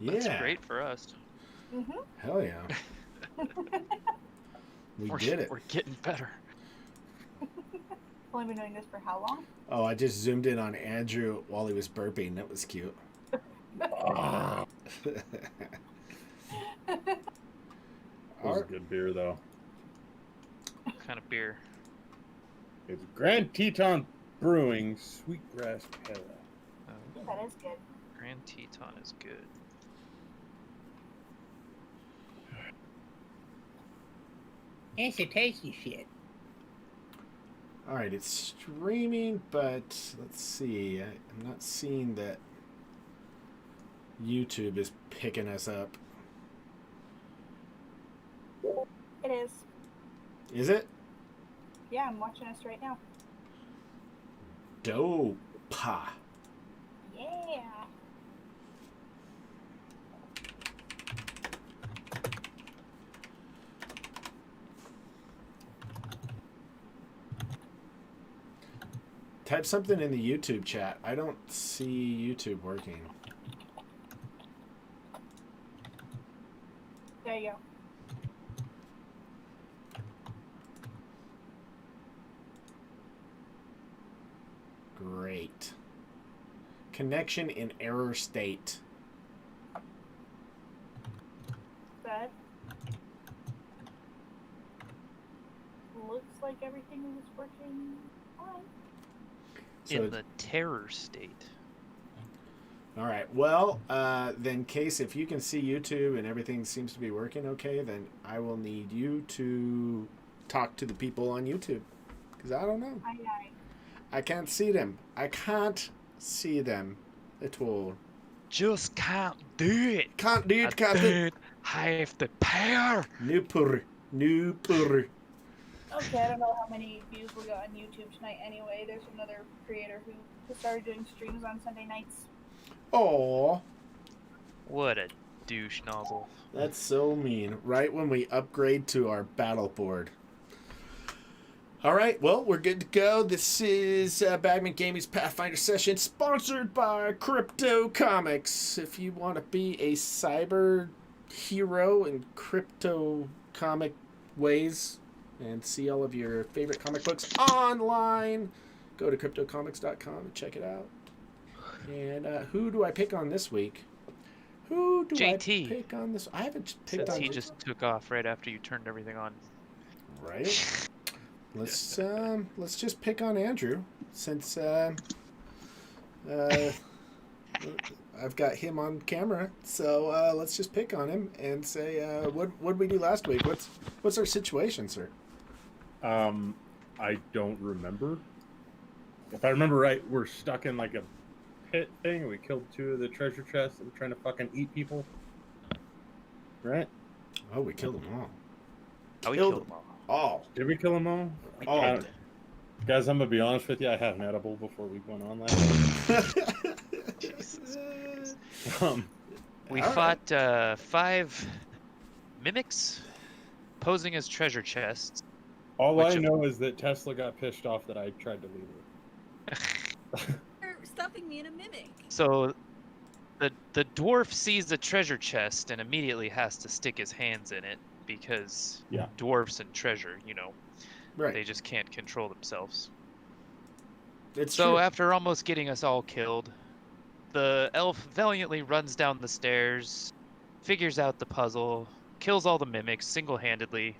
That's Yeah. great for us. Mm-hmm. Hell yeah. We we're, did it. We're getting better. Only been doing this for how long? Oh, I just zoomed in on Andrew while he was burping. That was cute. That was a good beer, though. What kind of beer? It's Grand Teton Brewing Sweetgrass Pale. That is good. Grand Teton is good. It's a tasty shit. All right, it's streaming, but let's see. I'm not seeing that YouTube is picking us up. It is. Is it? Yeah, I'm watching us right now. Dope. Yeah. Type something in the YouTube chat. I don't see YouTube working. There you go. Great. Connection in error state. Good. Looks like everything is working fine. So In the terror state. all right. Well, then, Case, if you can see YouTube and everything seems to be working okay, then I will need you to talk to the people on YouTube. Because I don't know. Aye, aye. I can't see them. I can't see them at all. Just can't do it. Can't do I it, Captain. don't have the power. Nooper. Nooper. Okay, I don't know how many views we got on YouTube tonight anyway. There's another creator who started doing streams on Sunday nights. Aw. What a douche nozzle. That's so mean. Right when we upgrade to our battle board. All right, well, we're good to go. This is Bagman Gaming's Pathfinder session, sponsored by Crypto Comics. If you want to be a cyber hero in crypto comic ways and see all of your favorite comic books online, go to cryptocomics.com and check it out. And who do I pick on this week? Who do JT. I pick on this? I haven't picked Since on he just took off right after you turned everything on. Right. Let's just pick on Andrew since I've got him on camera. So let's just pick on him and say what did we do last week? What's our situation, sir? I don't remember. If I remember right, we're stuck in like a pit thing. We killed 2 of the treasure chests and we're trying to fucking eat people. Right? Oh, we killed them all. Oh, we Killed killed them all. All. Did we kill them all? All. Guys, I'm gonna be honest with you. I had an edible before we went on last week. Jesus Christ. We All fought 5 mimics posing as treasure chests. All Which I of- know is that Tesla got pissed off that I tried to leave her. You're stuffing me in a mimic. So the dwarf sees a treasure chest and immediately has to stick his hands in it because Yeah. dwarfs and treasure, you know, they Right. just can't control themselves. It's So true. after almost getting us all killed, the elf valiantly runs down the stairs, figures out the puzzle, kills all the mimics single-handedly.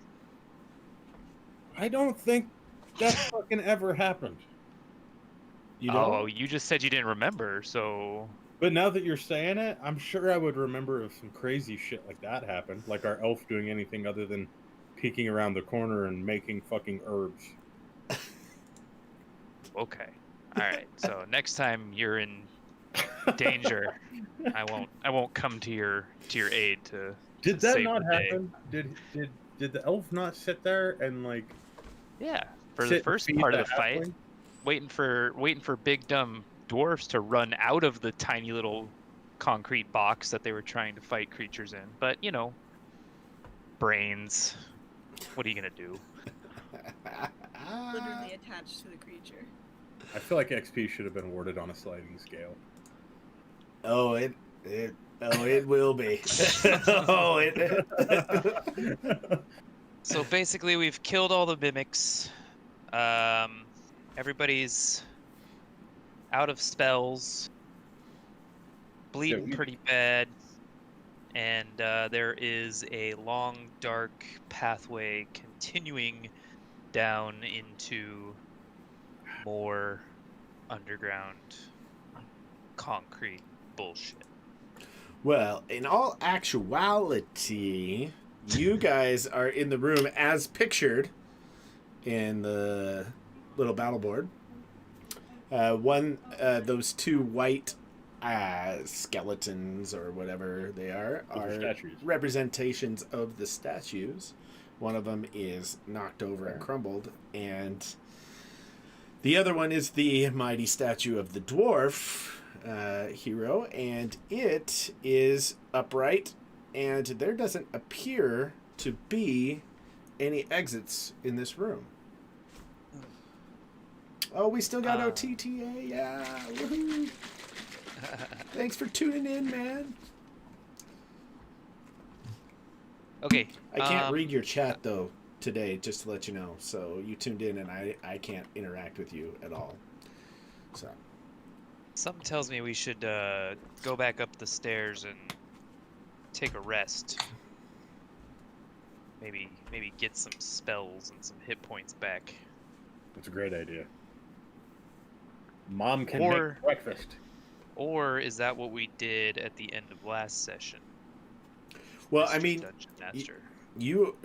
I don't think that fucking ever happened. You don't? Oh, you just said you didn't remember, so But now that you're saying it, I'm sure I would remember if some crazy shit like that happened. Like our elf doing anything other than peeking around the corner and making fucking herbs. okay. All right. So next time you're in danger, I won't come to your aid to Did that save not the day. happen? Did the elf not sit there and like Yeah, for sit the and first feed part of the the fight, halfling? waiting for big dumb dwarfs to run out of the tiny little concrete box that they were trying to fight creatures in. But you know, brains. What are you gonna do? Literally attached to the creature. I feel like XP should have been awarded on a sliding scale. Oh, Oh, it will be. Oh, it. So basically, we've killed all the mimics. Everybody's out of spells, bleeding we- pretty bad, and there is a long, dark pathway continuing down into more underground concrete bullshit. Well, in all actuality, you guys are in the room as pictured in the little battle board. Those two white skeletons or whatever they are Those are statues. representations of the statues. One of them is knocked over and crumbled, and the other one is the mighty statue of the dwarf hero, and it is upright, and there doesn't appear to be any exits in this room. Oh, we still got OTTA, yeah, woohoo! Thanks for tuning in, man. Okay. I can't read your chat though today, just to let you know. So you tuned in, and I can't interact with you at all. So Something tells me we should go back up the stairs and take a rest. Maybe get some spells and some hit points back. That's a great idea. Mom can Or- make breakfast. Or is that what we did at the end of last session? well, Mr. I mean, Dungeon Master. you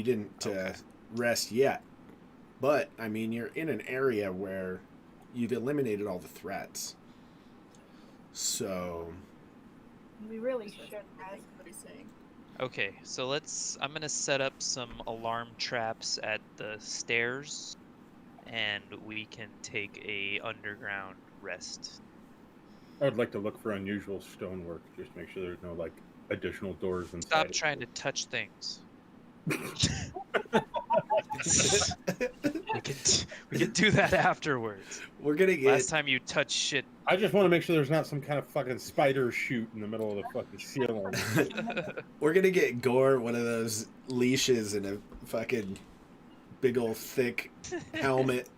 didn't Okay. rest yet, but I mean, you're in an area where you've eliminated all the threats. So We really should I rest. think what he's saying. Okay, so I'm gonna set up some alarm traps at the stairs, and we can take a underground rest. I would like to look for unusual stonework, just to make sure there's no like additional doors inside. Stop it. trying to touch things. we can do that afterwards. we're gonna get Last time you touched shit. I just want to make sure there's not some kind of fucking spider shoot in the middle of the fucking ceiling. we're gonna get Gore one of those leashes and a fucking big old thick helmet.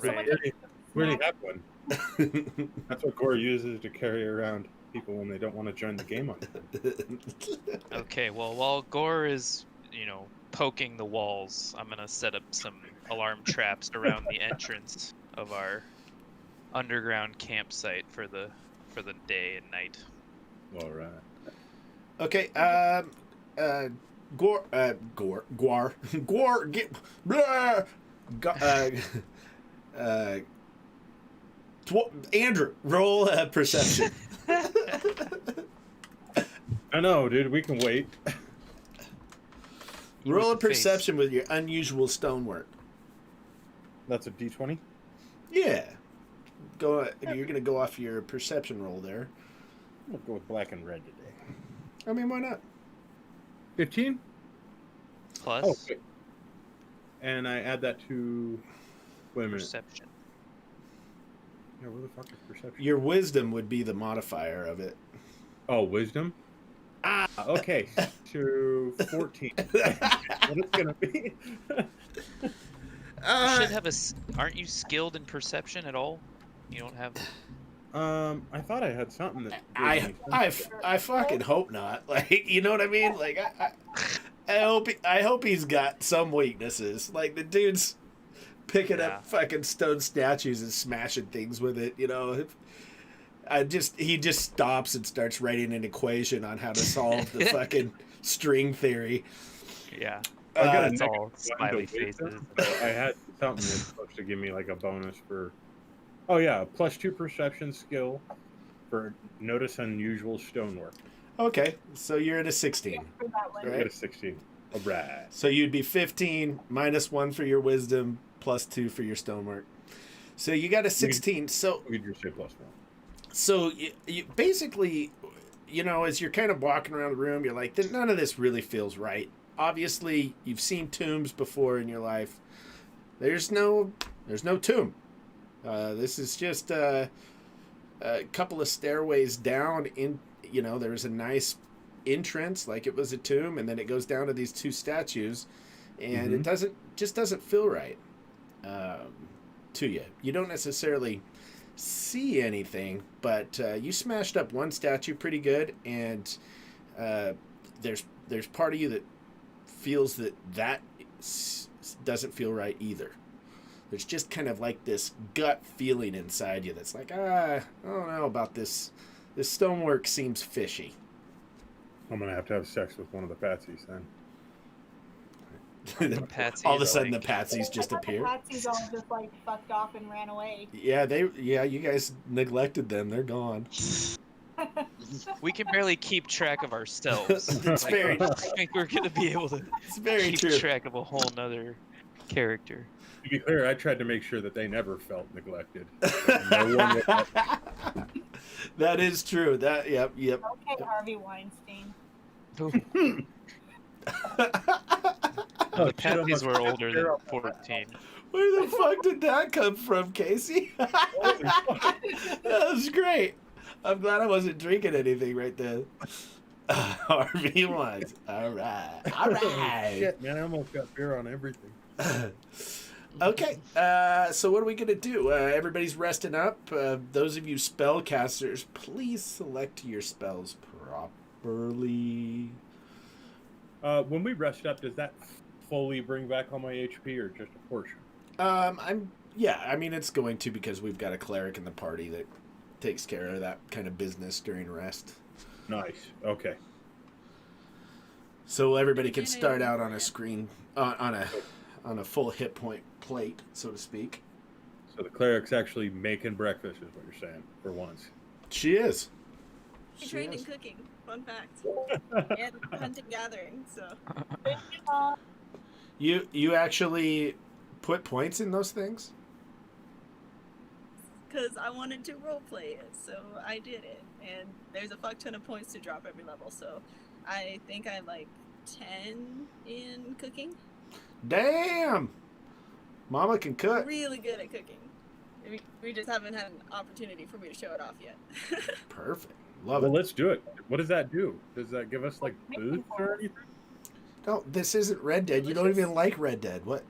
Right. We already have one. That's what Gore uses to carry around people when they don't want to join the game on it. Okay, well, while Gore is, poking the walls, I'm gonna set up some alarm traps around the entrance of our underground campsite for the day and night. All right. Okay, Gore, get, blah, Andrew, roll perception. I know, dude. We can wait. You Roll a with the face. perception with your unusual stonework. That's a D20. Yeah, you're gonna go off your perception roll there. I'm gonna go with black and red today. I mean, why not? 15. Plus Oh, okay. And I add that to. Wait a minute. perception. Yeah, where the fuck is perception? Your wisdom would be the modifier of it. Oh, wisdom. Ah, okay. To 14. What it's gonna be? You should have aren't you skilled in perception at all? You don't have. I thought I had something that. I fucking hope not. Like, you know what I mean? Like, I hope he's got some weaknesses. Like, the dude's picking Yeah. up fucking stone statues and smashing things with it. You know, he just stops and starts writing an equation on how to solve the fucking string theory. Yeah. I got a It's negative all one to smiley wisdom, faces. so I had something that's supposed to give me like a bonus for. Oh yeah, +2 perception skill for notice unusual stonework. Okay, so you're at a 16. For that one. I Right. get a 16. All right. So you'd be 15 -1 for your wisdom, +2 for your stonework. So you got a 16. So We could just say +1. So you basically, as you're kind of walking around the room, you're like, none of this really feels right. Obviously, you've seen tombs before in your life. There's no tomb. This is just a couple of stairways down in, there's a nice entrance like it was a tomb, and then it goes down to these two statues, and it doesn't feel right to you. You don't necessarily see anything, but you smashed up one statue pretty good, and there's part of you that feels that doesn't feel right either. There's just kind of like this gut feeling inside you that's like, I don't know about this. This stonework seems fishy. I'm gonna have to have sex with one of the Patsies then. The Patsies All of a are sudden, like- the Patsies just appear. The Patsies all just like fucked off and ran away. Yeah, you guys neglected them. They're gone. We can barely keep track of ourselves. It's Like, very, I think we're gonna be able to it's very keep true. track of a whole nother character. To be clear, I tried to make sure that they never felt neglected. No one would let- That is true. Yep. Okay, Harvey Weinstein. The Oh, shit, Patsies almost were got older there than on- 14. Where the fuck did that come from, Casey? Holy fuck. That was great. I'm glad I wasn't drinking anything right then. Harvey Wines. All right. All right. Shit, man, I almost got beer on everything. Okay. So what are we going to do? Everybody's resting up. Those of you spellcasters, please select your spells properly. When we rest up, does that fully bring back all my HP or just a portion? I mean, it's going to, because we've got a cleric in the party that takes care of that kind of business during rest. Nice. Okay. So everybody can start out on a screen, on a full hit point plate, so to speak. So the cleric's actually making breakfast, is what you're saying, for once. She is. He She trained is. in cooking. Fun fact. And hunting gathering. So You actually put points in those things? because I wanted to roleplay it, so I did it. And there's a fuck ton of points to drop every level. So I think I'm like 10 in cooking. Damn! Mama can cook. Really good at cooking. We just haven't had an opportunity for me to show it off yet. Perfect. Love Well, it. let's do it. What does that do? Does that give us, like, boots or anything? No, this isn't Red Dead. You don't Delicious. even like Red Dead. What?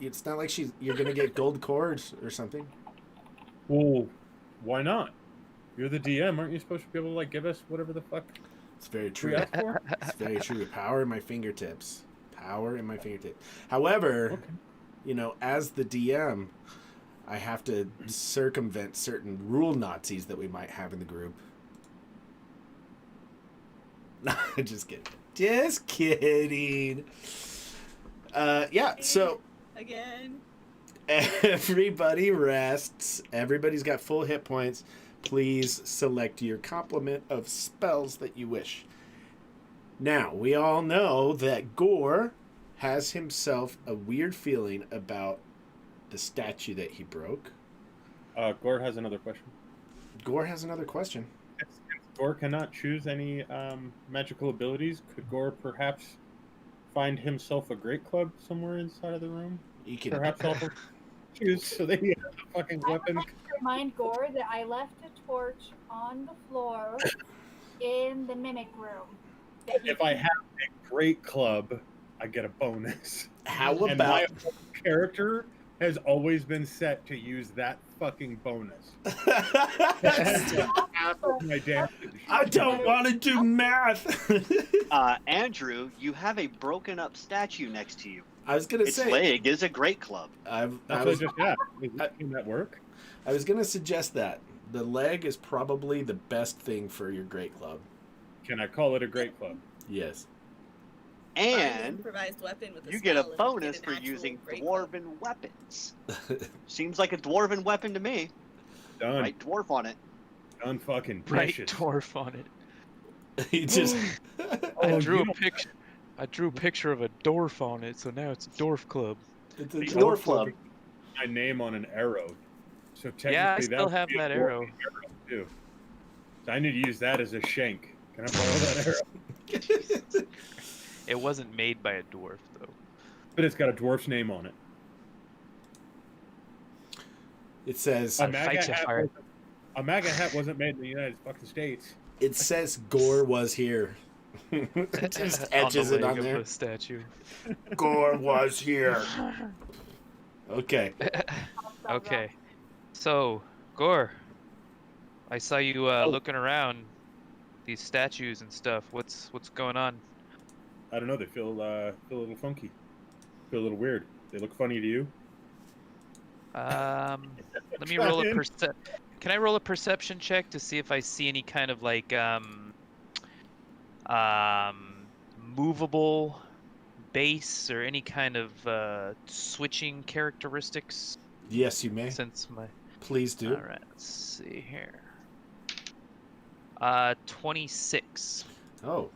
It's not like you're going to get gold cords or something. Well, why not? You're the DM. Aren't you supposed to be able to, like, give us whatever the fuck It's very we true. asked for? It's very true. Power in my fingertips. Power in my fingertips. However, Okay. as the DM, I have to circumvent certain rule Nazis that we might have in the group. No, just kidding. Just kidding. Yeah, so Again. everybody rests. Everybody's got full hit points. Please select your complement of spells that you wish. Now, we all know that Gore has himself a weird feeling about the statue that he broke. Gore has another question. Gore has another question. Since Gore cannot choose any magical abilities, could Gore perhaps find himself a great club somewhere inside of the room? You can Perhaps also choose so that he has a fucking weapon. I would like to remind Gore that I left a torch on the floor in the mimic room. That he If I have a great club, I get a bonus. How And my about whole character has always been set to use that fucking bonus. Half of my damage. I don't want to do math. Andrew, you have a broken up statue next to you. I was gonna Its say leg is a great club. I That's what I was just asked. Can that work? I was gonna suggest that the leg is probably the best thing for your great club. Can I call it a great club? Yes. Find an And improvised weapon with a you get a spell and bonus an for actual using great club. dwarven weapons. Seems like a dwarven weapon to me. Done. Right dwarf on it. Done fucking Right precious. dwarf on it. He just I Oh, drew you a don't- picture. I drew a picture of a dwarf on it, so now it's a dwarf club. it's a The dwarf dwarf club. My name on an arrow. So technically Yeah, I that still would have be a that dwarven arrow. too. So I need to use that as a shank. Can I borrow that arrow? It wasn't made by a dwarf, though. But it's got a dwarf's name on it. It says A I'd MAGA fight you hat for it. wasn't- A MAGA hat wasn't made in the United fucking States. It says Gore was here. It just etches on it the on leg of there. the statue. Gore was here. Okay. Okay. So, Gore, I saw you looking around these statues and stuff. What's going on? I don't know. They feel a little funky. Feel a little weird. They look funny to you. Let me roll a Can I roll a perception check to see if I see any kind of like movable base or any kind of switching characteristics? Yes, you may. Since my Please do. All right, let's see here. 26. Oh.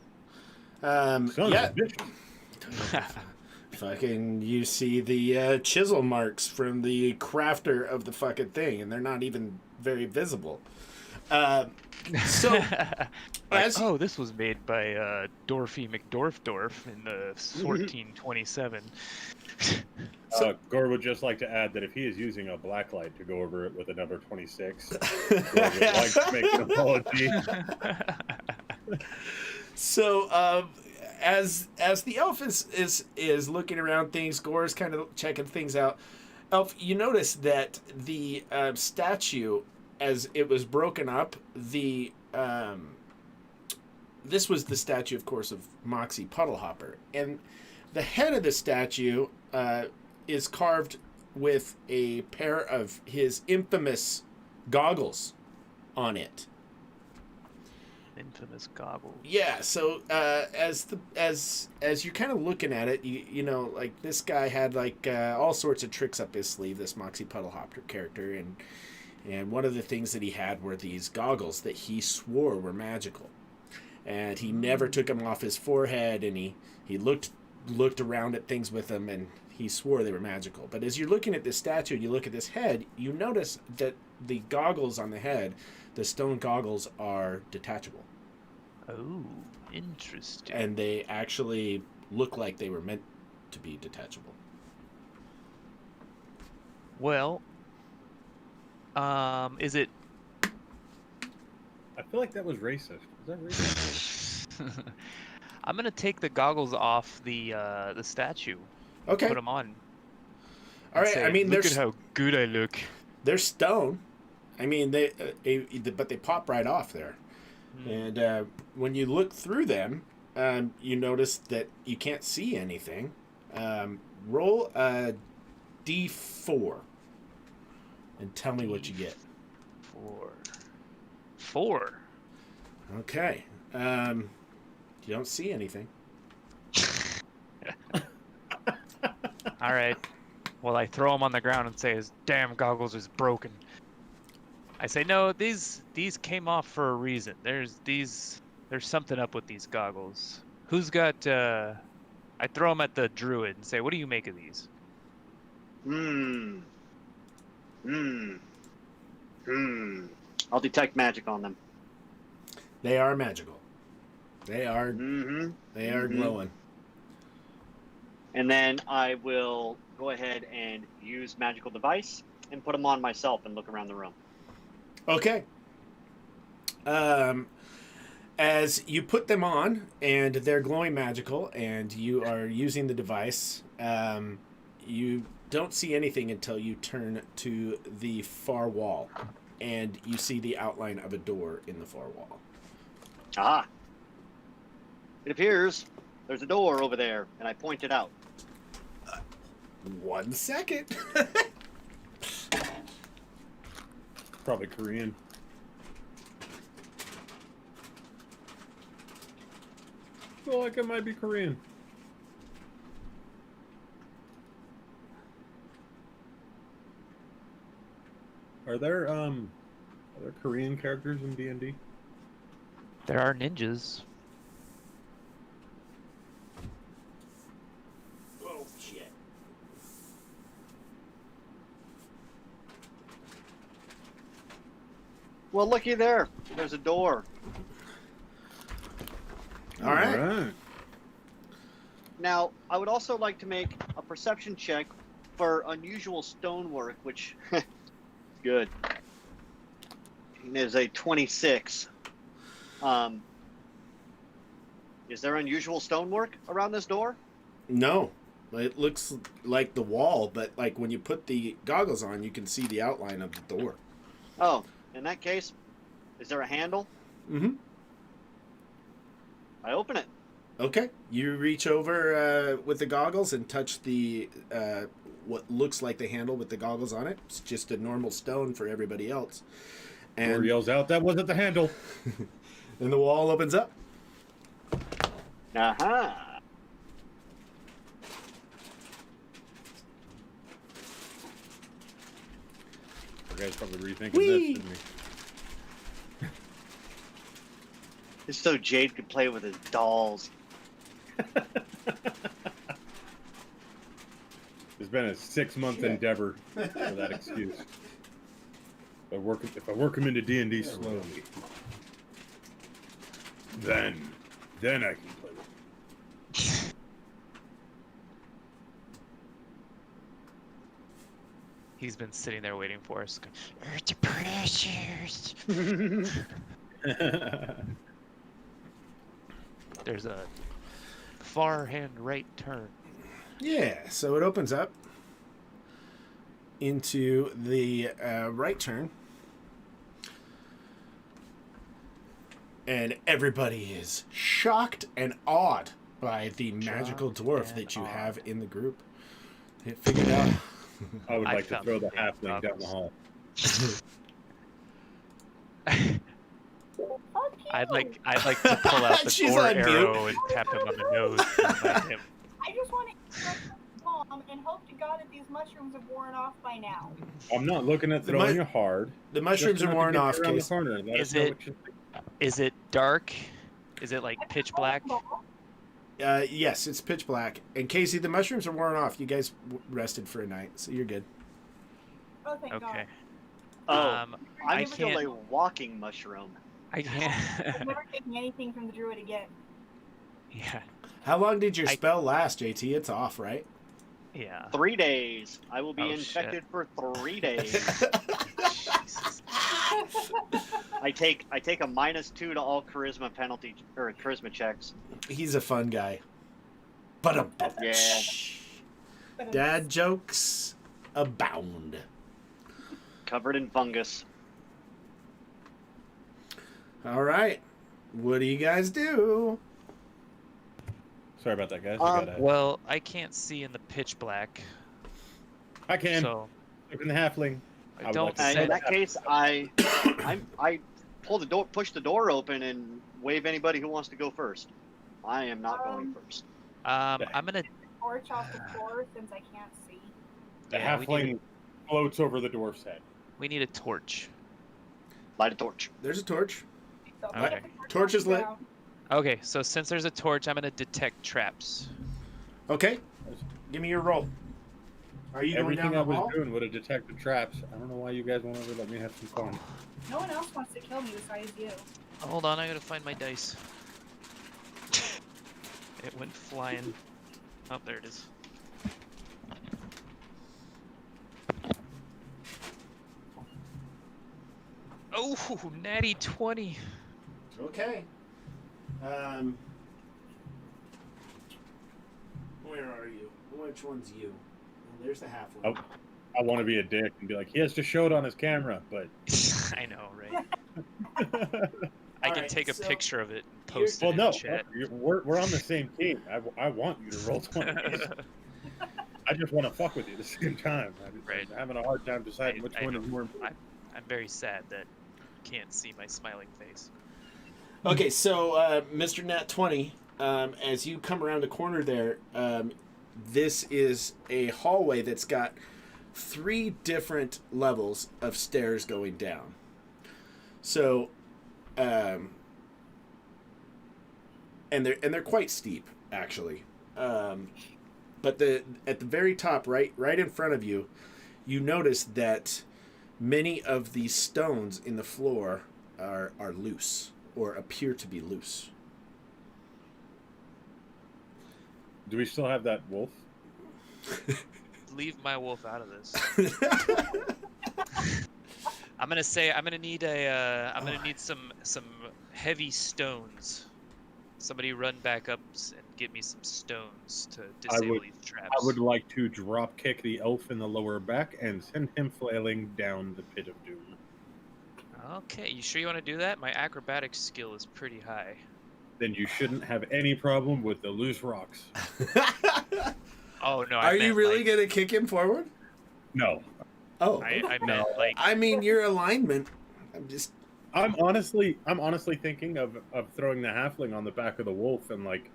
Son of a Yeah. bitch. Fucking, you see the chisel marks from the crafter of the fucking thing, and they're not even very visible. So, as oh, this was made by Dorothy McDorfdorf in 1427. Gore would just like to add that if he is using a blacklight to go over it with a number 26, Gore would like to make an apology. So, as the elf is looking around things, Gore's kind of checking things out. Elf, you notice that the statue, as it was broken up, this was the statue, of course, of Moxie Puddlehopper, and the head of the statue is carved with a pair of his infamous goggles on it. Infamous goggles. Yeah, so as you're kind of looking at it, you know, like this guy had like all sorts of tricks up his sleeve, this Moxie Puddlehopper character, and one of the things that he had were these goggles that he swore were magical, and he never took them off his forehead, and he looked around at things with them, and he swore they were magical. But as you're looking at this statue, you look at this head, you notice that the goggles on the head, the stone goggles, are detachable. Oh, interesting. And they actually look like they were meant to be detachable. Well, is it? I feel like that was racist. Is that racist? I'm gonna take the goggles off the statue. Okay. Put them on. All right. Say, I mean, look at how good I look. they're stone. I mean, but they pop right off there. And when you look through them, you notice that you can't see anything. Roll a D4 and tell me what you get. 4. Okay. You don't see anything. All right. Well, I throw them on the ground and say his damn goggles is broken. I say, no, these came off for a reason. There's something up with these goggles. Who's got? I throw them at the druid and say, what do you make of these? I'll detect magic on them. They are magical. They are. They are glowing. And then I will go ahead and use magical device and put them on myself and look around the room. Okay. As you put them on and they're glowing magical and you are using the device, you don't see anything until you turn to the far wall and you see the outline of a door in the far wall. Ah. It appears there's a door over there, and I point it out. 1 second. Probably Korean. I feel like it might be Korean. Are there Korean characters in D&D? There are ninjas. Oh, shit. Well, looky there. There's a door. All right. Now, I would also like to make a perception check for unusual stonework, which good. is a 26. Is there unusual stonework around this door? No. It looks like the wall, but like when you put the goggles on, you can see the outline of the door. Oh, in that case, is there a handle? Mm-hmm. I open it. Okay. You reach over with the goggles and touch the what looks like the handle with the goggles on it. It's just a normal stone for everybody else. Door And yells out, "That wasn't the handle." and the wall opens up. Aha. You guys probably rethinking Whee! this, didn't you? It's so Jade could play with his dolls. It's been a 6-month endeavor for that excuse. If I work him into D&D slowly, then I can play with him. He's been sitting there waiting for us. going, "It's precious." There's a far hand right turn. Yeah, so it opens up into the right turn. And everybody is shocked and awed by the magical Shocked dwarf and that you awed. have in the group. It figured out. I would I like to found throw the the halfling down the hall. Fuck you. I'd like to pull out the She's door on mute. arrow and tap him on the nose to remind him. I just want to eat my mom and hope to God that these mushrooms have worn off by now. I'm not looking at The throwing mu- you hard. The mushrooms Just are enough to worn get you off, around the Case. corner and let Is us know it- what you think. Is it dark? Is it like pitch black? Yes, it's pitch black. And Casey, the mushrooms are worn off. You guys rested for a night, so you're good. Oh, thank Okay. God. Oh, Um, I'm I still can't. a walking mushroom. I I'm can't. never taking anything from the druid again. Yeah. How long did your I- spell last, JT? It's off, right? Yeah. 3 days. I will be Oh, infected for 3 days. Jesus. I take a -2 to all charisma penalty or charisma checks. He's a fun guy. But Yeah. dad jokes abound. Covered in fungus. All right. What do you guys do? Sorry about that, guys. Well, I can't see in the pitch black, I can. so Look in the halfling. I would don't like to In send. that case, I pull the door, push the door open, and wave anybody who wants to go first. I am not going first. I'm gonna. Torch off the floor since I can't see. The Yeah, we halfling need, floats over the dwarf's head. we need a torch. Light a torch. There's a torch. So Okay. I put the Torch is lit. down. Okay, so since there's a torch, I'm gonna detect traps. Okay. Give me your roll. Are you going Everything down I the was hall? doing would have detected traps. I don't know why you guys won't ever let me have some fun. No one else wants to kill me besides you. Hold on, I gotta find my dice. It went flying. Oh, there it is. Oh, natty 20. Okay. Where are you? Which one's you? Oh, there's the halfling. Oh. I want to be a dick and be like, he has to show it on his camera, but I know, right? I can Alright, take a so picture of it and post well, it in no, the chat. we're on the same team. I want you to roll 20. I just want to fuck with you at the same time. Right. I'm having a hard time deciding which I one know. is more important. I'm very sad that you can't see my smiling face. Okay, so Mr. Nat 20, as you come around the corner there, this is a hallway that's got 3 different levels of stairs going down. So, and they're quite steep, actually. But at the very top, right in front of you, you notice that many of these stones in the floor are loose or appear to be loose. Do we still have that wolf? Leave my wolf out of this. I'm gonna need some heavy stones. Somebody run back up and get me some stones to disable these traps. I would like to drop kick the elf in the lower back and send him flailing down the pit of doom. Okay, you sure you want to do that? My acrobatics skill is pretty high. Then you shouldn't have any problem with the loose rocks. Oh no! Are you really gonna kick him forward? No. Oh, I meant like. I mean, your alignment. I'm honestly thinking of throwing the halfling on the back of the wolf and like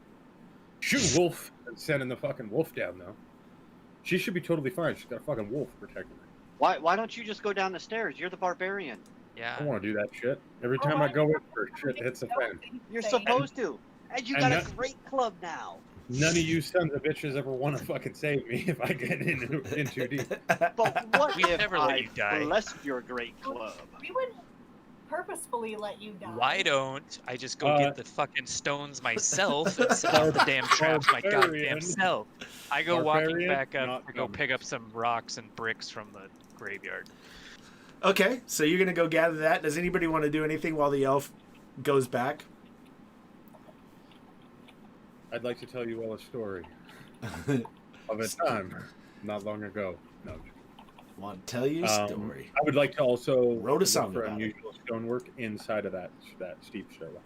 shoot wolf and sending the fucking wolf down though. She should be totally fine. She's got a fucking wolf protecting her. Why don't you just go down the stairs? You're the barbarian. Yeah. I don't want to do that shit. Every time I go in for shit hits the fan. You're supposed to. And you got a great club now. None of you sons of bitches ever want to fucking save me if I get in too deep. But what We'd if never let I you die. blessed your great club? We wouldn't purposefully let you die. Why don't I just go get the fucking stones myself and set off the damn traps my goddamn Barbarian. self? I go walking Barbarian, back up not to go dumb. pick up some rocks and bricks from the graveyard. Okay, so you're gonna go gather that. Does anybody want to do anything while the elf goes back? I'd like to tell you all a story of a time not long ago. No. Want to tell you a story? I would like to also Wrote a song look for about it. unusual stonework inside of that steep stairwell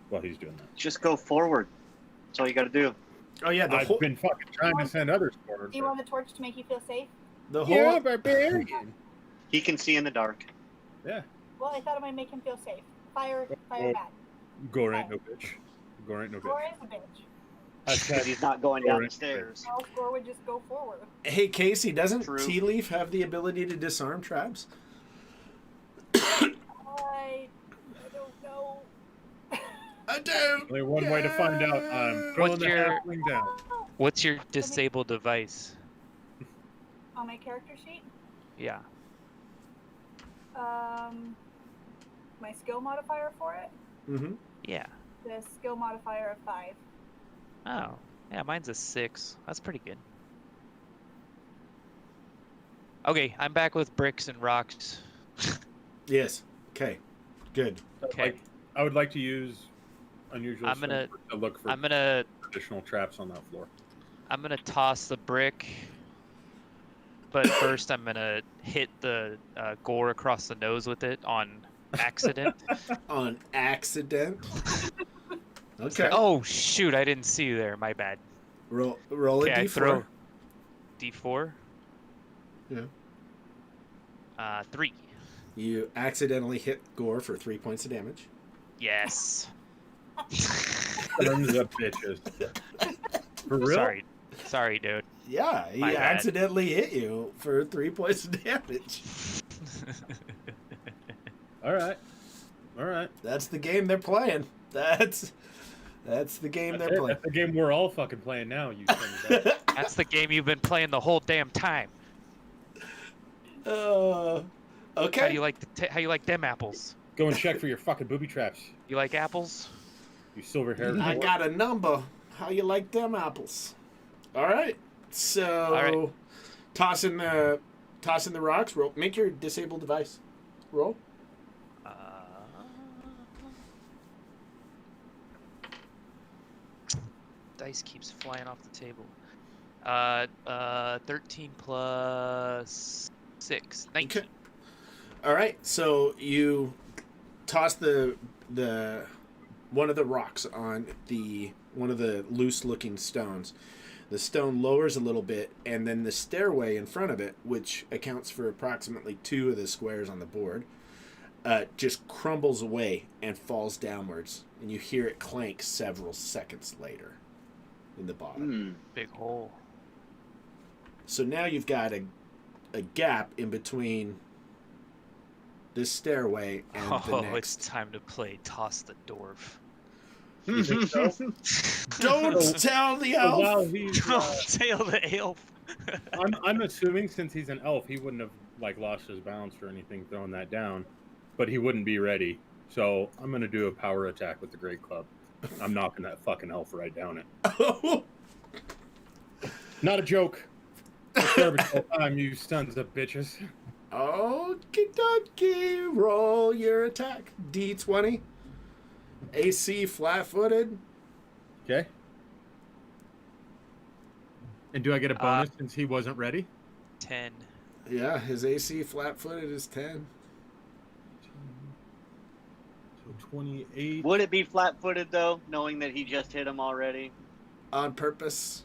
while he's doing that. Just go forward. That's all you got to do. Oh yeah, I've been fucking trying to send others forward. Do you want the torch to make you feel safe? the whole Yeah, barbarian. He can see in the dark. Yeah. Well, I thought it might make him feel safe. Fire Well, bad. Gore ain't no bitch. Gore ain't no Gore bitch. is a bitch. Because he's not going down the stairs. No, Gore would just go forward. Hey Casey, doesn't True. Tea Leaf have the ability to disarm traps? I don't know. I do. Only one way to find out. I'm throwing What's the your- halfling down. What's your disable device? On my character sheet, Yeah. my skill modifier for it, Mm-hmm. Yeah. the skill modifier of 5. Oh. Yeah, mine's a 6. That's pretty good. Okay, I'm back with bricks and rocks. Yes. Okay. Good. Okay. I would like to use unusual I'm gonna- stonework to look for I'm gonna additional traps on that floor. toss the brick, but first I'm gonna hit the gore across the nose with it on accident. On accident. Okay. Oh shoot! I didn't see you there. My bad. Roll a Okay, I d4. throw D4. Yeah. 3. You accidentally hit Gore for 3 points of damage. Yes. Sons of bitches. For real? Sorry, dude. Yeah, he My bad. accidentally hit you for 3 points of damage. All right. That's the game they're playing. That's the game they're playing. That's the game we're all fucking playing now. You son of a bitch. That's the game you've been playing the whole damn time. Okay. How do you like how you like them apples? Go and check for your fucking booby traps. You like apples? You silver haired. I got a number. How you like them apples? All right. So, right. tossing the rocks. Roll. Make your disabled device. Roll. Dice keeps flying off the table. 13 plus 6, 19. Okay. All right. So you toss the one of the rocks on one of the loose looking stones. The stone lowers a little bit, and then the stairway in front of it, which accounts for approximately 2 of the squares on the board, just crumbles away and falls downwards, and you hear it clank several seconds later in the bottom. Big hole. So now you've got a gap in between this stairway and the Oh, next. it's time to play Toss the Dwarf. You think so? Don't tell the elf! Well, he's, Tail the elf. I'm assuming since he's an elf, he wouldn't have lost his balance or anything throwing that down, but he wouldn't be ready. So I'm gonna do a power attack with the Great Club. I'm knocking that fucking elf right down it. Not a joke. It's garbage all time, you sons of bitches. Okie dokie. Roll your attack. D20. AC flat-footed. Okay. And do I get a bonus since he wasn't ready? 10. Yeah, his AC flat-footed is 10. So 28. Would it be flat-footed though, knowing that he just hit him already? On purpose.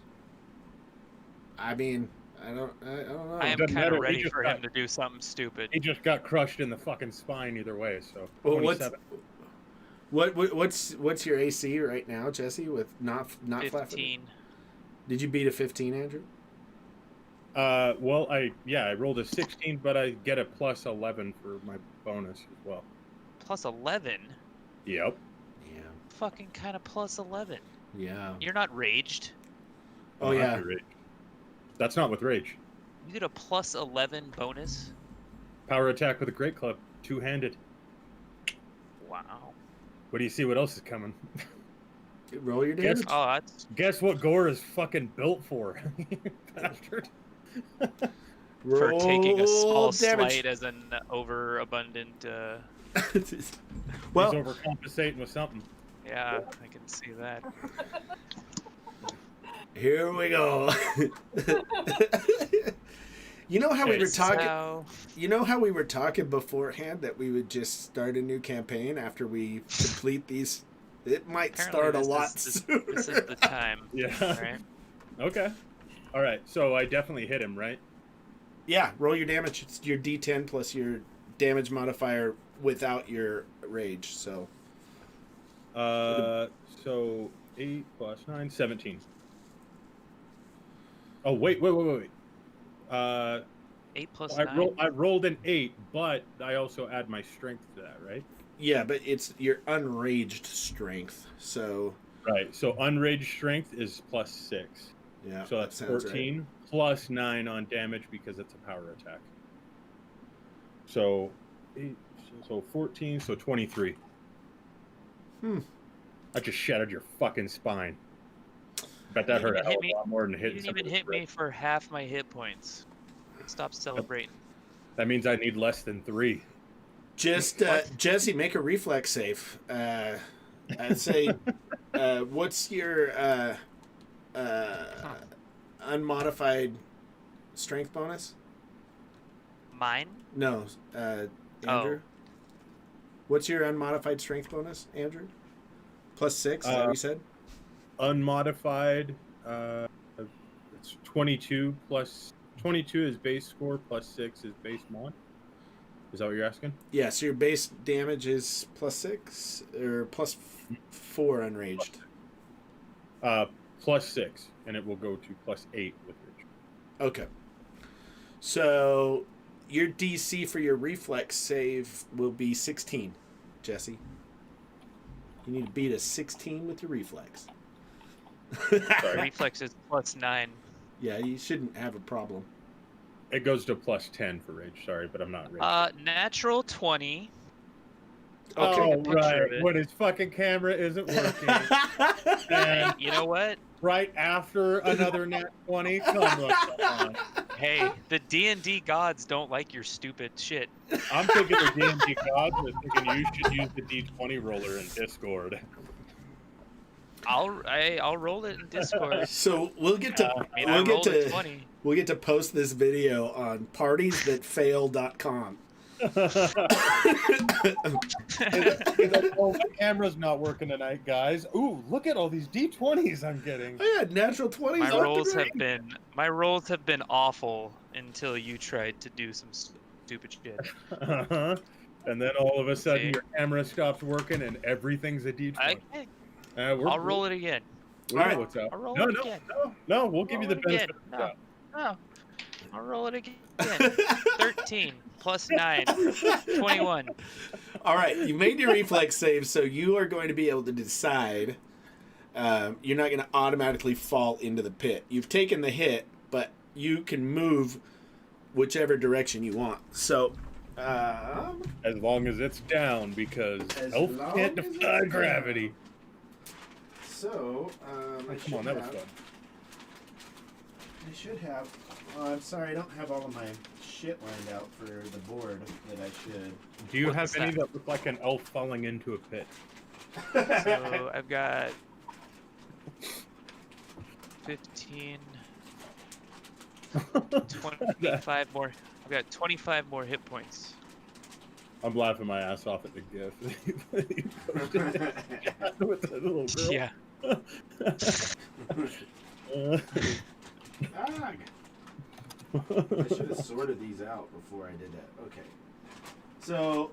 I mean, I don't know. I am doesn't kind matter, of he ready just for got- him to do something stupid. He just got crushed in the fucking spine either way, so Well, 27. what's your AC right now, Jesse? With not flat-footed. 15. Did you beat a 15, Andrew? Well, I rolled a 16, but I get a plus 11 for my bonus as well. Plus 11? Yep. Yeah. Fucking kind of plus 11. Yeah. You're not raged. Oh I'm yeah. not rage. That's not with rage. You get a plus 11 bonus? Power attack with a great club, two-handed. Wow. What do you see? What else is coming? Roll your Guess- damage. Oh, that's Guess what Gore is fucking built for, you bastard. for taking a small damage. slight as an overabundant. Well, He's overcompensating with something. Yeah, I can see that. here we go. You know how we were talking. So, You know how we were talking beforehand that we would just start a new campaign after we complete these. It might start a apparently lot this sooner. is the time, Yeah. right? Okay. All right. So I definitely hit him, right? Yeah, roll your damage. It's your D10 plus your damage modifier without your rage. So So 8 plus 9, 17. Oh wait. 8 plus I 9. rolled an 8, but I also add my strength to that, right? yeah, but it's your unraged strength. So Right. So unraged strength is plus 6. yeah, So that's that sounds 14 plus 9 on damage because it's a power attack. So 8, so 14, so 23. Hmm. I just shattered your fucking spine. Bet that You hurt a didn't hell hit of me- a lot more than You hitting didn't even somebody hit with me for half my hit points. Stop celebrating. That means I need less than 3. Just Jesse, make a reflex save. I'd say, what's your unmodified strength bonus? Mine? No, Andrew. What's your unmodified strength bonus, Andrew? Plus 6, is that what you said? Unmodified, it's 22 plus 22 is base score plus 6 is base mod. Is that what you're asking? Yeah, so your base damage is plus 6 or plus 4 unraged. Plus 6, and it will go to plus 8 with rage. Okay. So your DC for your reflex save will be 16, Jesse. You need to beat a 16 with your reflex. Reflex is plus 9. Yeah, you shouldn't have a problem. It goes to plus 10 for rage. Sorry, but I'm not rage. Natural 20. Okay. Take a Oh, picture right. of it. When his fucking camera isn't working. And You know what? right after another nat 20. Come on. Hey, the D&D gods don't like your stupid shit. I'm thinking the D&D gods are thinking you should use the D20 roller in Discord. I'll roll it in Discord. So we'll get to I mean, I rolled a 20. we'll get to post this video on partiesthatfail.com. Oh, my camera's not working tonight, guys. Ooh, look at all these D20s I'm getting. Oh yeah, natural 20s. My rolls have been awful until you tried to do some stupid shit. Uh-huh. And then all of a sudden See? your camera stops working and everything's a D20. Okay, I'll I'll roll it again. We know Alright. what's up. I'll roll No, it no, again. no, we'll give you the Roll it benefit again. of the doubt. No, I'll roll it again. 13 plus 9, 21. All right, you made your reflex save, so you are going to be able to decide. You're not going to automatically fall into the pit. You've taken the hit, but you can move whichever direction you want. So, As long as it's down, because As elf long can't as it's defy down. gravity. so Oh, come on, that was fun. I should have. Oh, I'm sorry, I don't have all of my shit shit lined out for the board that I should. Do you What's have any that? that look like an elf falling into a pit? So I've got 15, 25 more. I've got 25 more hit points. I'm laughing my ass off at the gif that you posted with the little girl. Yeah. Ah, I should have sorted these out before I did that. Okay. So,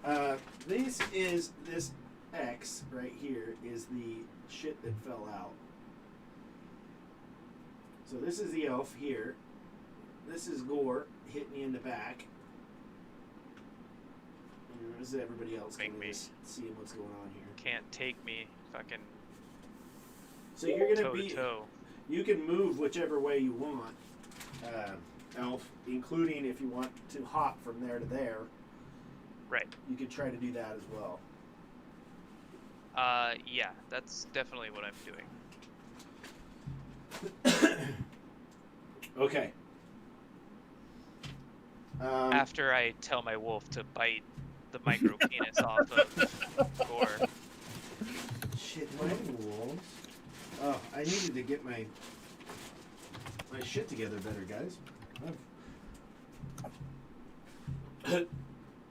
this X right here is the shit that fell out. So this is the elf here. This is Gore hitting me in the back. And this is everybody else Make kind of me. just seeing what's going on here. Can't take me, fucking So you're gonna toe be. to toe. You can move whichever way you want, elf, including if you want to hop from there to there. Right. You could try to do that as well. Yeah, that's definitely what I'm doing. Okay. After I tell my wolf to bite the micro penis off of Gore. Shit, do I have any wolves? Oh, I needed to get my shit together better, guys.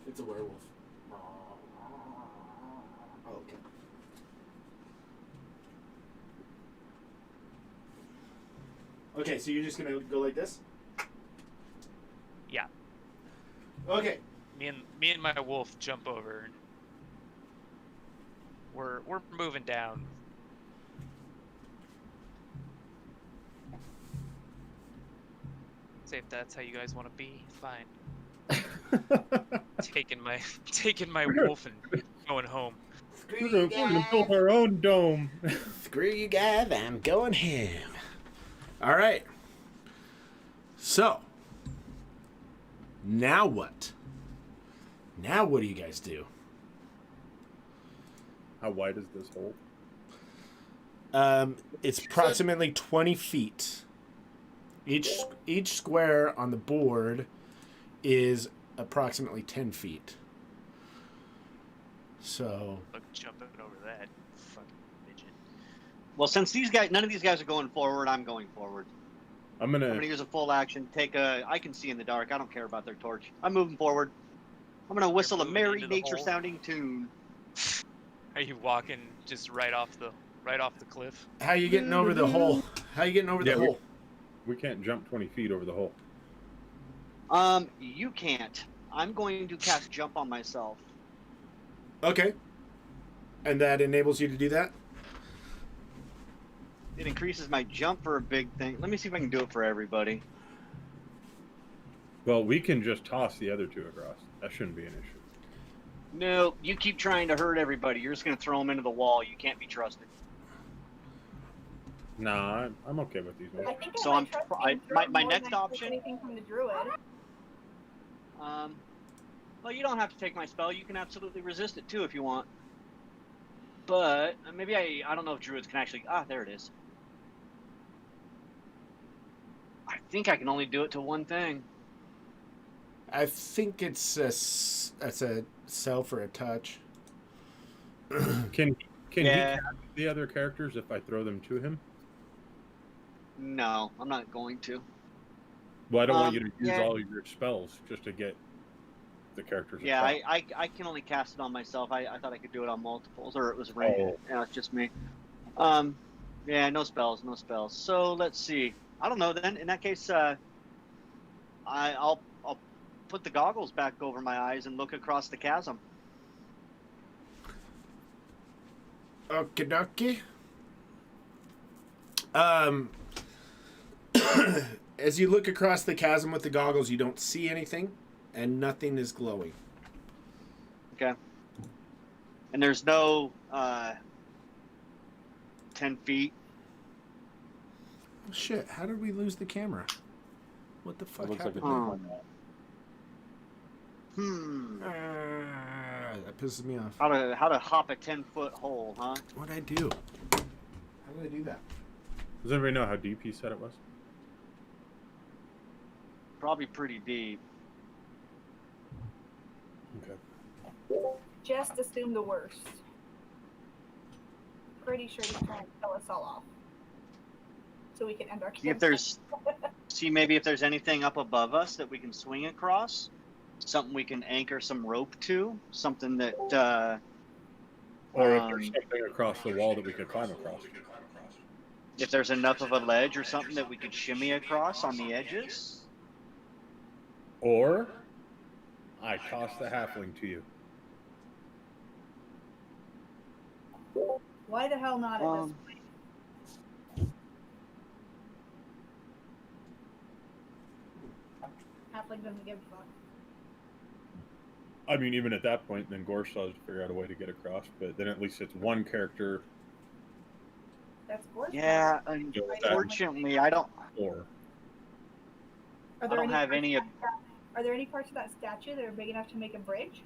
It's a werewolf. Oh, okay. Okay, so you're just gonna go like this? Yeah. Okay. Me and my wolf jump over. We're moving down. Say if that's how you guys want to be, fine. taking my wolf and going home. We're gonna build our own dome. Screw you guys, I'm going ham. All right. So, now what? Now what do you guys do? How wide is this hole? It's approximately 20 feet. Each square on the board is approximately 10 feet. So, Look, jumping over that fucking midget. Well, since none of these guys are going forward, I'm going forward. I'm I'm gonna. gonna use a full action. I can see in the dark. I don't care about their torch. I'm moving forward. I'm gonna whistle a moving merry into the hole? nature-sounding tune. Are you walking just right off the cliff? how you getting over the hole? How you getting over the Yeah, hole? We can't jump 20 feet over the hole. You can't. I'm going to cast jump on myself. Okay. And that enables you to do that? It increases my jump for a big thing. Let me see if I can do it for everybody. Well, we can just toss the other two across. That shouldn't be an issue. No, you keep trying to hurt everybody. You're just going to throw them into the wall. You can't be trusted. Nah, I'm okay with these I ones. think So I I'm might trust tr- you I- and my- throw my more next than I take option- anything from the druid. Well, you don't have to take my spell. You can absolutely resist it too if you want. But maybe I don't know if druids can actually. There it is. I think I can only do it to one thing. I think it's a self or a touch. Can Yeah. he cast the other characters if I throw them to him? No, I'm not going to. Well, I don't want you to use yeah. all of your spells just to get the characters. Yeah, across. I can only cast it on myself. I thought I could do it on multiples, or it was random. Oh. Yeah, it's just me. Yeah, no spells, no spells. So let's see. I don't know. Then in that case, I'll put the goggles back over my eyes and look across the chasm. Okie dokie. As you look across the chasm with the goggles, you don't see anything, and nothing is glowing. Okay. And there's no 10 feet. Oh, shit, how did we lose the camera? What the fuck It looks like happened? a Huh. thing like that. That pisses me off. How to hop a 10-foot hole, huh? What'd I do? How did I do that? Does anybody know how deep he said it was? Probably pretty deep. Okay. Just assume the worst. Pretty sure he's trying to kill us all off. So we can end our See maybe if there's anything up above us that we can swing across, something we can anchor some rope to, something that Or if there's something across the wall that we could climb across. if there's enough of a ledge or something that we could shimmy across on the edges. Or I toss the halfling to you. Why the hell not at this point? Halfling doesn't give a fuck. I mean, even at that point, then Gore still has to figure out a way to get across, but then at least it's one character. That's gorgeous. Yeah, unfortunately, I don't. Or Are I don't have any of. Are there any parts of that statue that are big enough to make a bridge?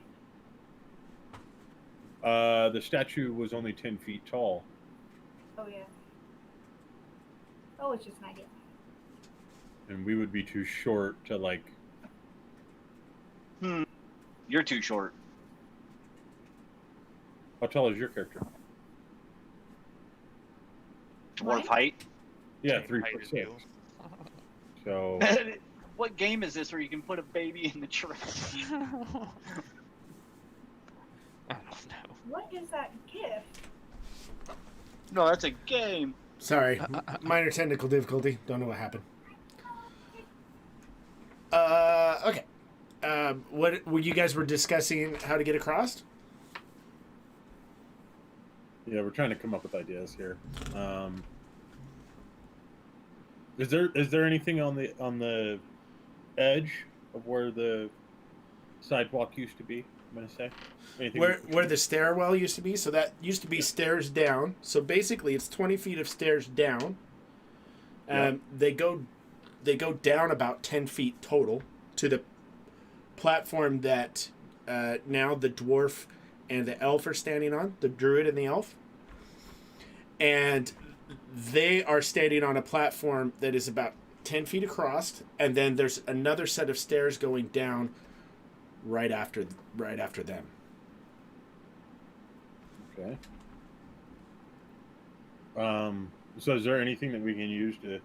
the statue was only 10 feet tall. Oh yeah. Oh, it's just an idea. And we would be too short to, like... You're too short. How tall is your character? Dwarf height. Yeah, Same 3 height foot as 6. you. So... What game is this where you can put a baby in the tray? I don't know. What is that gift? No, that's a game. Sorry, minor technical difficulty. Don't know what happened. Okay. What were you guys were discussing how to get across? Yeah, we're trying to come up with ideas here. Is there anything on the edge of where the sidewalk used to be? I'm gonna say anything Where the stairwell used to be. So that used to be stairs down. So basically, it's 20 feet of stairs down. Yeah. They go down about 10 feet total to the platform that now the dwarf and the elf are standing on, the druid and the elf. And they are standing on a platform that is about 10 feet across, and then there's another set of stairs going down right after them. Okay. So is there anything that we can use to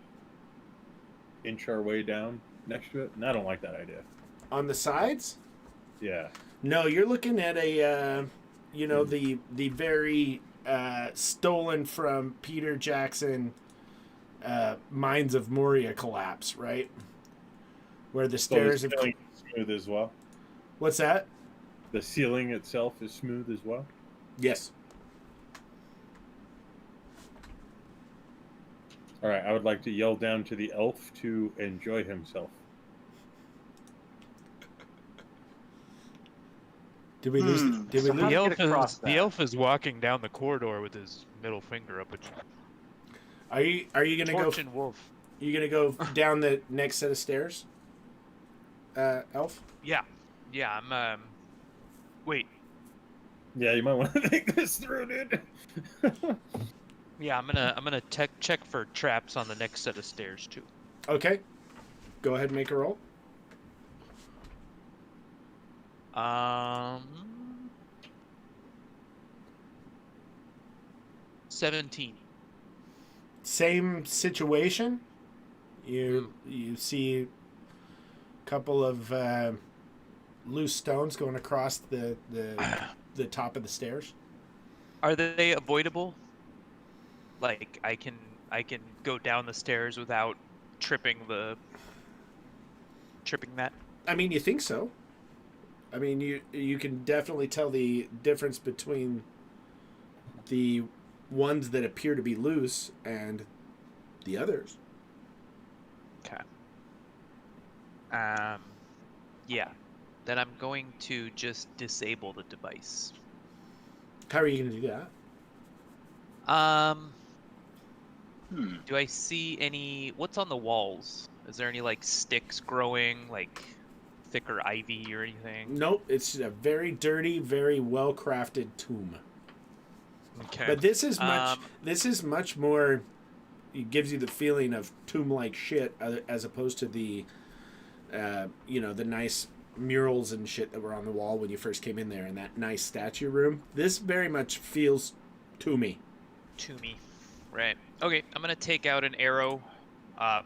inch our way down next to it? And I don't like that idea. On the sides? Yeah. No, you're looking at a, the very stolen from Peter Jackson Mines of Moria collapse, right? Where the stairs So the ceiling is smooth as well. What's that? The ceiling itself is smooth as well. Yes. All right, I would like to yell down to the elf to enjoy himself. Did we lose? Did we So how lose? to get across The that? elf is walking down the corridor with his middle finger up. Are you gonna go? Torch and wolf. You gonna go down the next set of stairs? Elf. Yeah, I'm. Wait. Yeah, you might want to think this through, dude. Yeah, I'm gonna check for traps on the next set of stairs too. Okay. Go ahead and make a roll. 17. Same situation. You see a couple of loose stones going across the top of the stairs. Are they avoidable? Like I can go down the stairs without tripping that? I mean, you think so. I mean, you can definitely tell the difference between the ones that appear to be loose and the others. Okay. Yeah. Then I'm going to just disable the device. How are you going to do that? Do I see any... What's on the walls? Is there any, like, sticks growing, like, thicker ivy or anything? Nope, it's a very dirty, very well-crafted tomb. Okay. But this is much more... It gives you the feeling of tomb-like shit as opposed to the, the nice murals and shit that were on the wall when you first came in there in that nice statue room. This very much feels to me. To me. Right. Okay, I'm going to take out an arrow,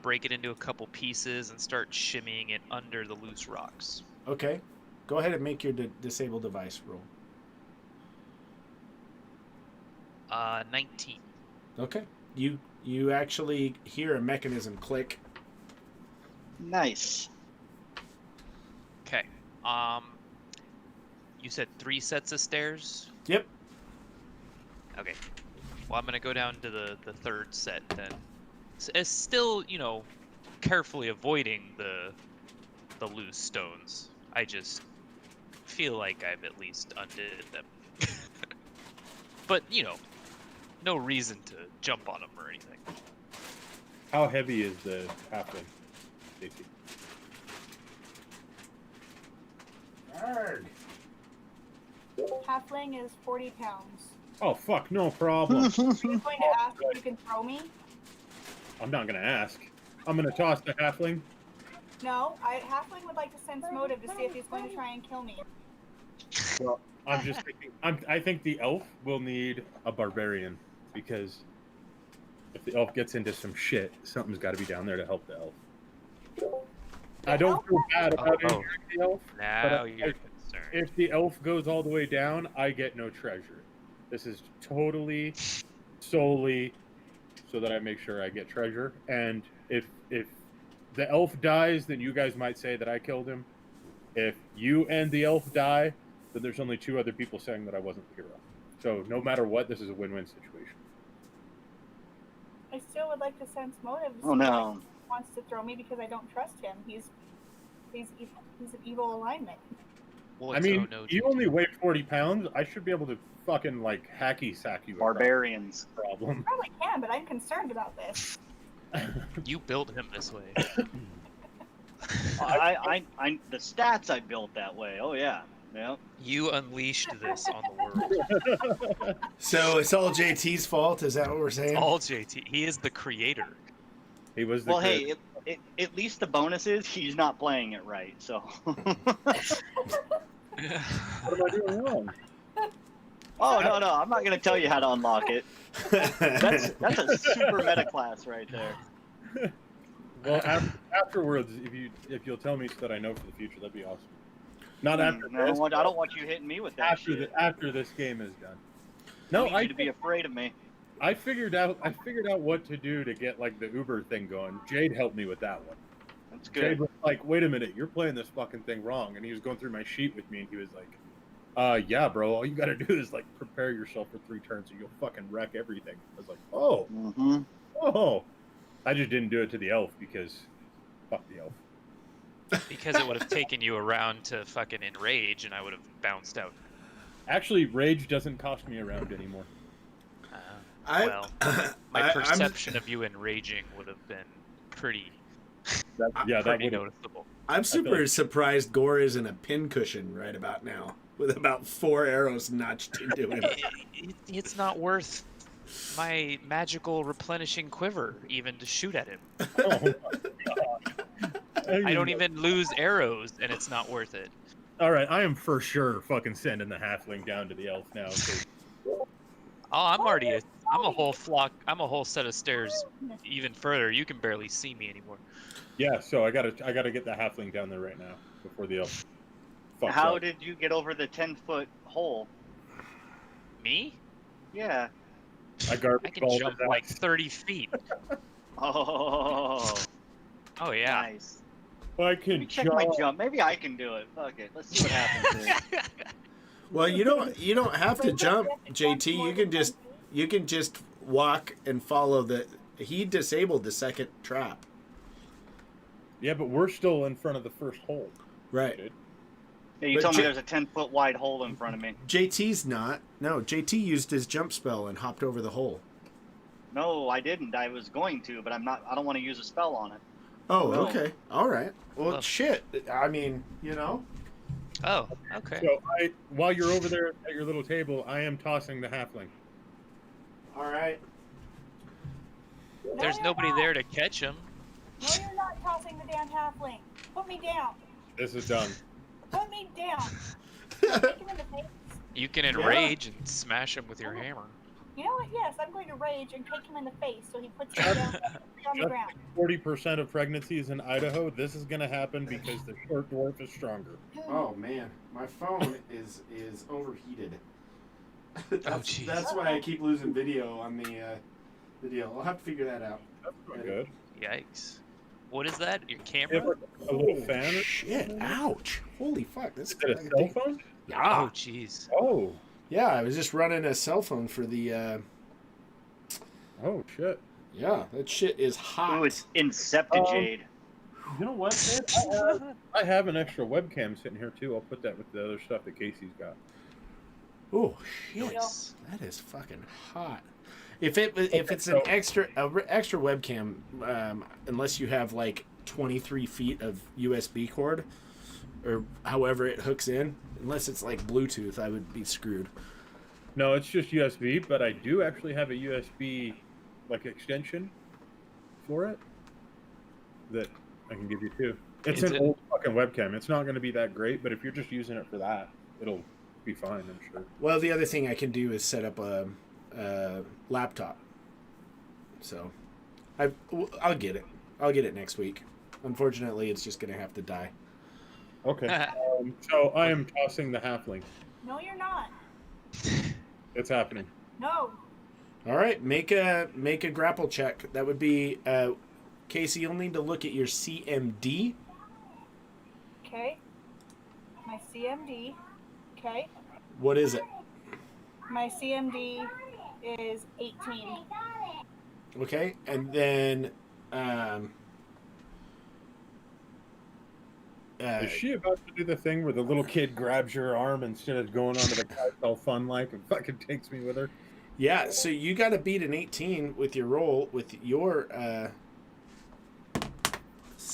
break it into a couple pieces, and start shimmying it under the loose rocks. Okay. Go ahead and make your disable device roll. 19. Okay. You actually hear a mechanism click. Nice. Okay. You said 3 sets of stairs? Yep. Okay. Well, I'm going to go down to the third set then. It's still, carefully avoiding the loose stones. I just feel like I've at least undid them. But, no reason to jump on them or anything. How heavy is the halfling, Stacy? Arrgh. Halfling is 40 pounds. Oh fuck, no problem. Are you going to ask if you can throw me? I'm not gonna ask. I'm gonna toss the halfling. No, Halfling would like to sense motive to see if he's going to try and kill me. Well, I'm just thinking. I think the elf will need a barbarian because if the elf gets into some shit, something's got to be down there to help the elf. I don't feel bad about injuring the elf. Now you're concerned. If the elf goes all the way down, I get no treasure. This is totally, solely, so that I make sure I get treasure. And if the elf dies, then you guys might say that I killed him. If you and the elf die, then there's only 2 other people saying that I wasn't the hero. So no matter what, this is a win-win situation. I still would like to sense motive. Oh no. He wants to throw me because I don't trust him. He's an evil alignment. Well, I mean, no, you only weigh 40 pounds. I should be able to fucking hacky sack you. Barbarians. Problem. Probably can, but I'm concerned about this. You built him this way. I the stats I built that way. Oh yeah. Yeah. You unleashed this on the world. So it's all JT's fault? Is that what we're saying? All JT. He is the creator. He was the Well, kid. hey, at least the bonus is he's not playing it right. So. What am I doing wrong? Oh no, I'm not gonna tell you how to unlock it. That's a super meta class right there. Well, afterwards, if you'll tell me so that I know for the future, that'd be awesome. Not after No, this. I don't want you hitting me with that shit. After this game is done. No, No, I need you to be afraid of me. I figured out what to do to get the Uber thing going. Jade helped me with that one. That's Jade good. was like, "Wait a minute, you're playing this fucking thing wrong," and he was going through my sheet with me, and he was like, "Yeah, bro, all you got to do is prepare yourself for 3 turns, or you'll fucking wreck everything." I was like, "Oh, Mm-hmm. oh." I just didn't do it to the elf because, fuck the elf. Because it would have taken you around to fucking enrage, and I would have bounced out. Actually, rage doesn't cost me a round anymore. Well, my perception of you enraging would have been pretty That pretty would. noticeable. I'm super like- surprised Gore is in a pincushion right about now, with about 4 arrows notched into him. It's not worth my magical replenishing quiver even to shoot at him. Oh my God. I don't even lose arrows, and it's not worth it. All right, I am for sure fucking sending the halfling down to the elf now. 'Cause Oh, I'm a whole flock. I'm a whole set of stairs even further. You can barely see me anymore. yeah, so I gotta get the halfling down there right now before the elf. Fucks How up. did you get over the 10-foot hole? Me? Yeah. I garbage I can balled jump his like ass. 30 feet. Oh. Oh yeah. Nice. I Let can me check jump. my jump. Maybe I can do it. Fuck it. Let's see what happens here. Well, you don't have to jump, JT. You can just walk and follow the. He disabled the second trap. Yeah, but we're still in front of the first hole. Right. Dude. Yeah, you But told me J- there's a 10-foot wide hole in front of me. JT's not. No, JT used his jump spell and hopped over the hole. No, I didn't. I was going to, but I'm not. I don't want to use a spell on it. Oh, No. okay. All right. Well, Oh. shit. I mean, you know. Oh, okay. So while you're over there at your little table, I am tossing the halfling. All right. No, There's you're nobody not. there to catch him. No, you're not tossing the damn halfling. Put me down. This is done. me down. Kick him in the face. You can enrage and smash him with your hammer. You know what? Yes, I'm going to rage and kick him in the face so he puts me down on the ground. 40% of pregnancies in Idaho. This is gonna happen because the short dwarf is stronger. Oh man, my phone is overheated. jeez. That's why I keep losing video on the deal. I'll have to figure that out. That's not good. Yikes. What is that? Your You have camera? a little fan. Shit! Ouch! Holy fuck! This Is it a cell phone? Yeah. Oh, jeez. Oh. Yeah, I was just running a cell phone for the. Oh shit. Yeah, that shit is hot. Oh, it's Inceptigade. You know what, man? I have an extra webcam sitting here too. I'll put that with the other stuff that Casey's got. Oh shit! Nice. That is fucking hot. If it's an extra webcam, unless you have like 23 feet of USB cord, or however it hooks in, unless it's like Bluetooth, I would be screwed. No, it's just USB, but I do actually have a USB like extension for it that I can give you too. It's an old fucking webcam. It's not going to be that great, but if you're just using it for that, it'll be fine, I'm sure. Well, the other thing I can do is set up a laptop. So, I'll get it. I'll get it next week. Unfortunately, it's just gonna have to die. Okay. So I am tossing the halfling. No, you're not. It's happening. No. All right, make a grapple check. That would be Casey. You'll need to look at your CMD. Okay. My CMD. Okay. What is it? My CMD is 18. Okay, and then Is she about to do the thing where the little kid grabs your arm instead of going onto the couch all fun like and fucking takes me with her? yeah. So you got to beat an 18 with your roll with your.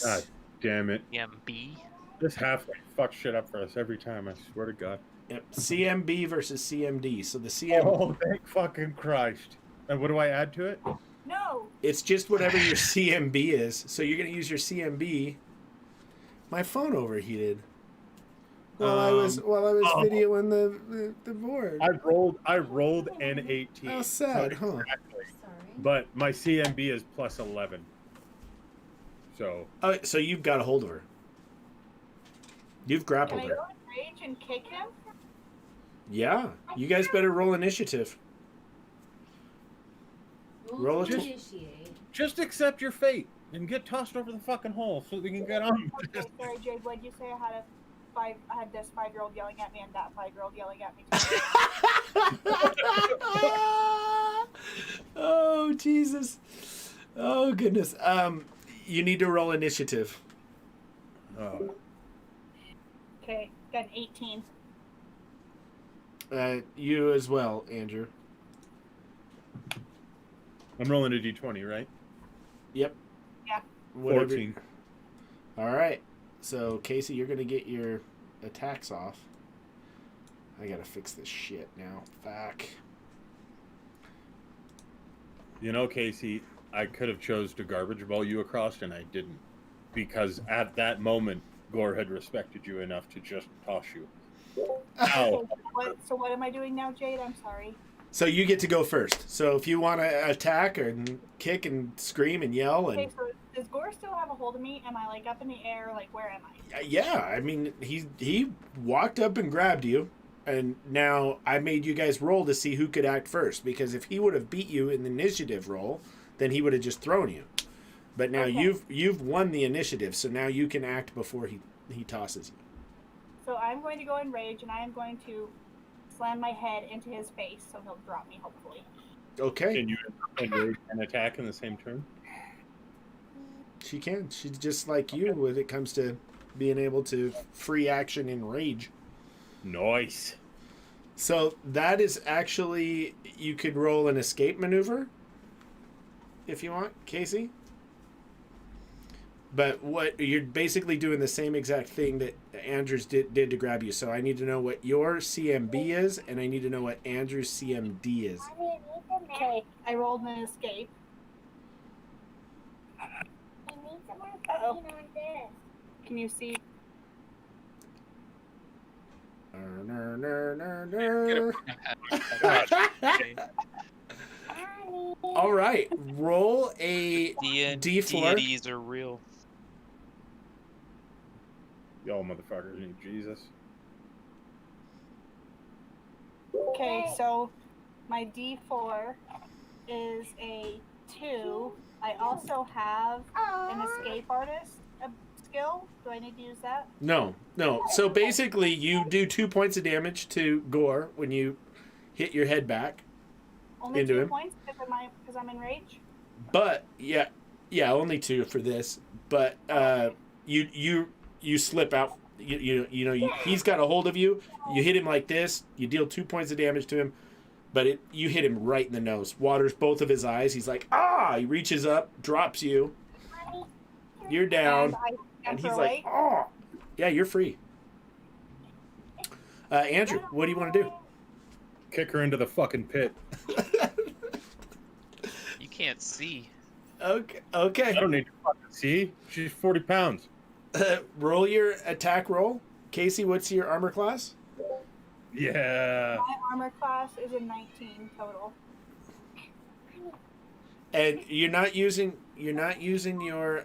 God damn it! MB. This halfling fucks shit up for us every time. I swear to God. Yep, CMB versus CMD. So the CMB. Oh, thank fucking Christ! And what do I add to it? No. It's just whatever your CMB is. So you're gonna use your CMB. My phone overheated while I was videoing the board. I rolled an 18. How sad, huh? Exactly. But my CMB is plus 11. So. Oh, so you've got a hold of her. You've Can grappled I her. go in rage and kick him? Yeah. You guys better roll initiative. Roll it. Just accept your fate and get tossed over the fucking hole so we can get on. Okay, sorry, Jade. What did you say? I had this 5-year-old yelling at me and that 5-year-old yelling at me. Oh Jesus. Oh goodness. You need to roll initiative. Oh. Okay, got an 18. You as well, Andrew. I'm rolling a d20, right? Yep. Yeah. Whatever. 14. All right. So, Casey, you're going to get your attacks off. I got to fix this shit now. Fuck. You know, Casey, I could have chose to garbage ball you across, and I didn't. Because at that moment, Gore had respected you enough to just toss you. Ow. So what am I doing now, Jade? I'm sorry. So you get to go first. So if you want to attack and kick and scream and yell and Okay, so does Gore still have a hold of me? Am I like up in the air? Like where am I? yeah, I mean he walked up and grabbed you, and now I made you guys roll to see who could act first, because if he would have beat you in the initiative roll, then he would have just thrown you. But now Okay. you've won the initiative, so now you can act before he tosses you. So I'm going to go in rage and I am going to slam my head into his face so he'll drop me, hopefully. Okay. Can you enrage and attack in the same turn? She can. She's just like you when it comes to being able to free action in rage. Nice. So that is actually, you could roll an escape maneuver if you want, Casey. But what you're basically doing the same exact thing that Andrews did to grab you. So I need to know what your CMB is, and I need to know what Andrew's CMD is. Okay, I rolled an escape. Uh-oh. Can you see? All right, roll a D4. Deities are real. Y'all motherfuckers need Jesus. Okay, so my D4 is a 2. I also have an escape artist skill. Do I need to use that? No. So basically, you do 2 points of damage to Gore when you hit your head back. Only Into 2 him. points because I'm in rage? But yeah, only 2 for this. But you slip out. He's got a hold of you. You hit him like this. You deal 2 points of damage to him, but you hit him right in the nose. Waters both of his eyes. He's like, ah! He reaches up, drops you. You're down, and he's like, oh, yeah, you're free. Andrew, what do you want to do? Kick her into the fucking pit. You can't see. Okay. I don't need to fucking see. She's 40 pounds. Roll your attack roll. Casey, what's your armor class? Yeah. My armor class is a 19 total. And you're not using your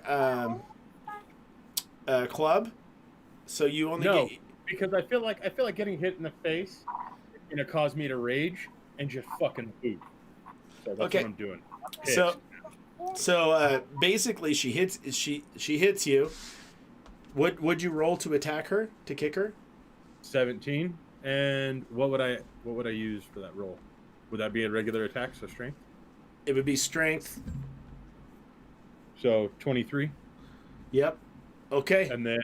club, so you only No, get. because I feel like getting hit in the face is gonna cause me to rage and just fucking move. So that's Okay. what I'm doing. So basically, she hits you. Would you roll to attack her, to kick her? 17. And what would I use for that roll? Would that be a regular attack, so strength? It would be strength. So 23. Yep. Okay. And then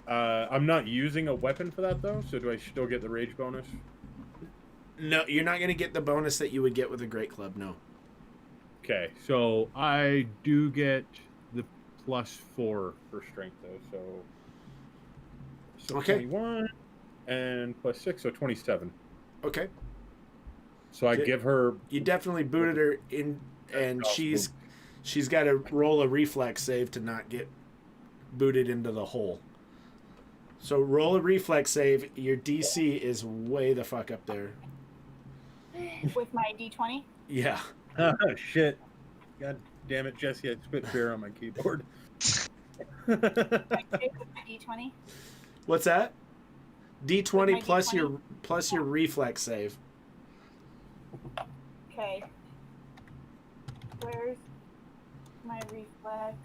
I'm not using a weapon for that though, so do I still get the rage bonus? No, you're not going to get the bonus that you would get with a great club. No. Okay, so I do get the +4 for strength though, so Okay. 21 and +6, so 27. Okay. So I give her. You definitely booted her in, and she's got to roll a reflex save to not get booted into the hole. So roll a reflex save. Your DC is way the fuck up there. With my D20? Yeah. Oh shit! God damn it, Jesse! I spit beer on my keyboard. My D20? What's that? D20 My plus D20? your reflex save. Okay. Where's my reflex?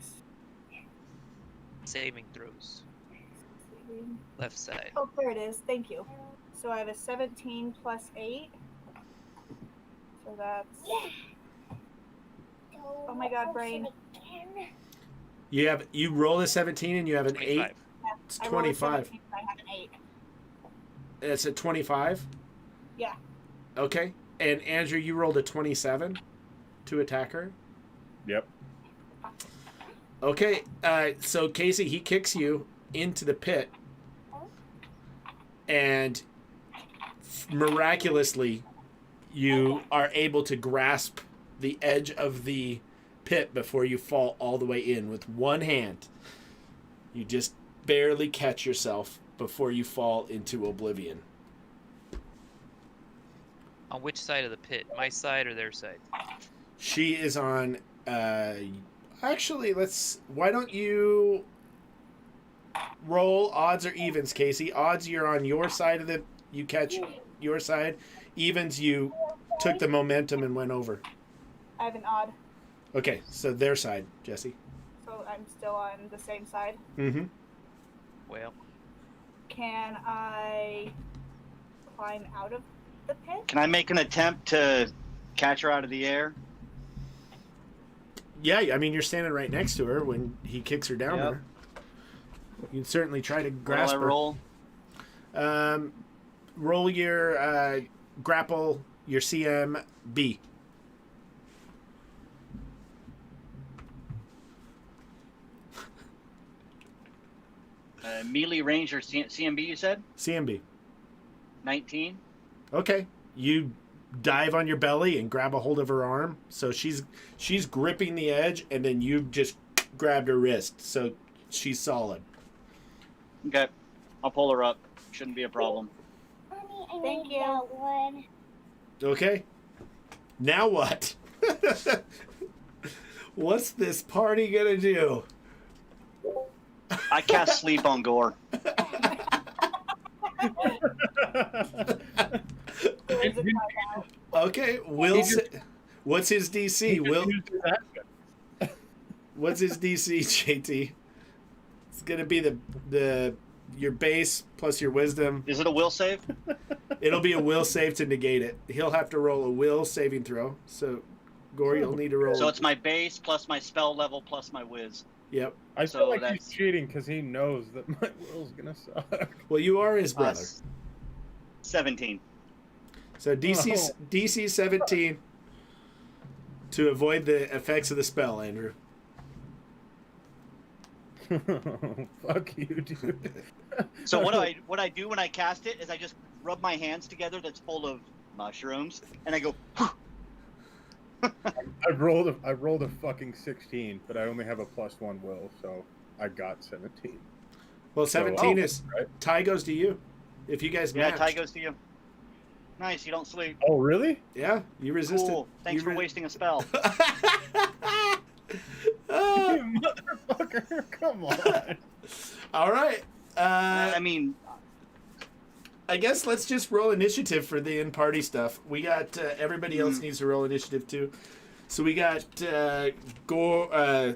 Saving throws. Left side. Oh, there it is. Thank you. So I have a 17 plus 8. So that's... Oh my god, brain. You roll a 17 and you have an 8. 25. It's I rolled a 25. 17 and I have an 8. It's a 25. Yeah. Okay. And Andrew, you rolled a 27 to attack her. Yep. Okay. So Casey, he kicks you into the pit, and miraculously, you are able to grasp the edge of the pit before you fall all the way in with one hand. You just barely catch yourself before you fall into oblivion. On which side of the pit? My side or their side? She is on. Actually, why don't you roll odds or evens, Casey? Odds, you're on your side of the. You catch your side. Evens, you took the momentum and went over. I have an odd. Okay, so their side, Jesse. So I'm still on the same side. Mm-hmm. Well, Can I climb out of the pit? Can I make an attempt to catch her out of the air? Yeah, I mean, you're standing right next to her when he kicks her down Yep. there. You can certainly try to What grasp do I her. roll? Roll your grapple, your CMB. Melee range or CMB, you said? CMB. 19. Okay. You dive on your belly and grab a hold of her arm. So she's gripping the edge, and then you just grabbed her wrist. So she's solid. Okay. I'll pull her up. Shouldn't be a problem. Thank you. Okay. Now what? What's this party gonna do? I cast sleep on Gore. Okay, what's his DC? What's his DC, JT? It's gonna be the your base plus your wisdom. Is it a will save? It'll be a will save to negate it. He'll have to roll a will saving throw. So, Gore, you'll need to roll. So it's my base plus my spell level plus my whiz. Yep. I So feel like that's- he's cheating because he knows that my will's gonna suck. Well, you are his brother. 17. So DC 17 to avoid the effects of the spell, Andrew. Fuck you, dude. So what I do when I cast it is I just rub my hands together that's full of mushrooms and I go. I rolled a fucking 16, but I only have a +1 will, so I got 17. Well, 17 So- is right? tie goes to you. If you guys Yeah, match. tie goes to you. Nice, you don't sleep. Oh, really? Yeah, you resisted. Cool. Thanks for wasting a spell. Ah, Motherfucker, come on. all right. I mean, I guess let's just roll initiative for the in-party stuff. We got everybody else needs to roll initiative too. So we got Gore.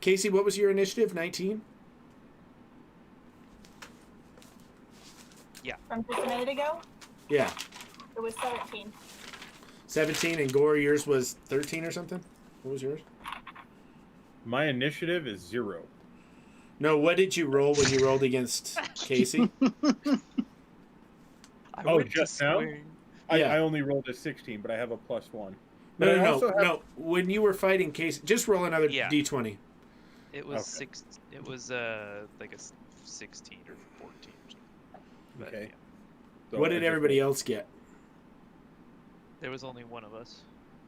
Casey, what was your initiative? 19. From just a minute ago, Yeah, it was 17. 17, and Gore, yours was 13 or something. What was yours? My initiative is 0. No, what did you roll when you rolled against Casey? Oh, just now? swearing. Yeah. I only rolled a 16, but I have a +1. But No, I no, also have- no. When you were fighting Casey, just roll another Yeah. d20. It was Okay. It was like a 16 or 14. Or something. But, Okay. yeah, So What I did just everybody rolled- else get? there was only one of us,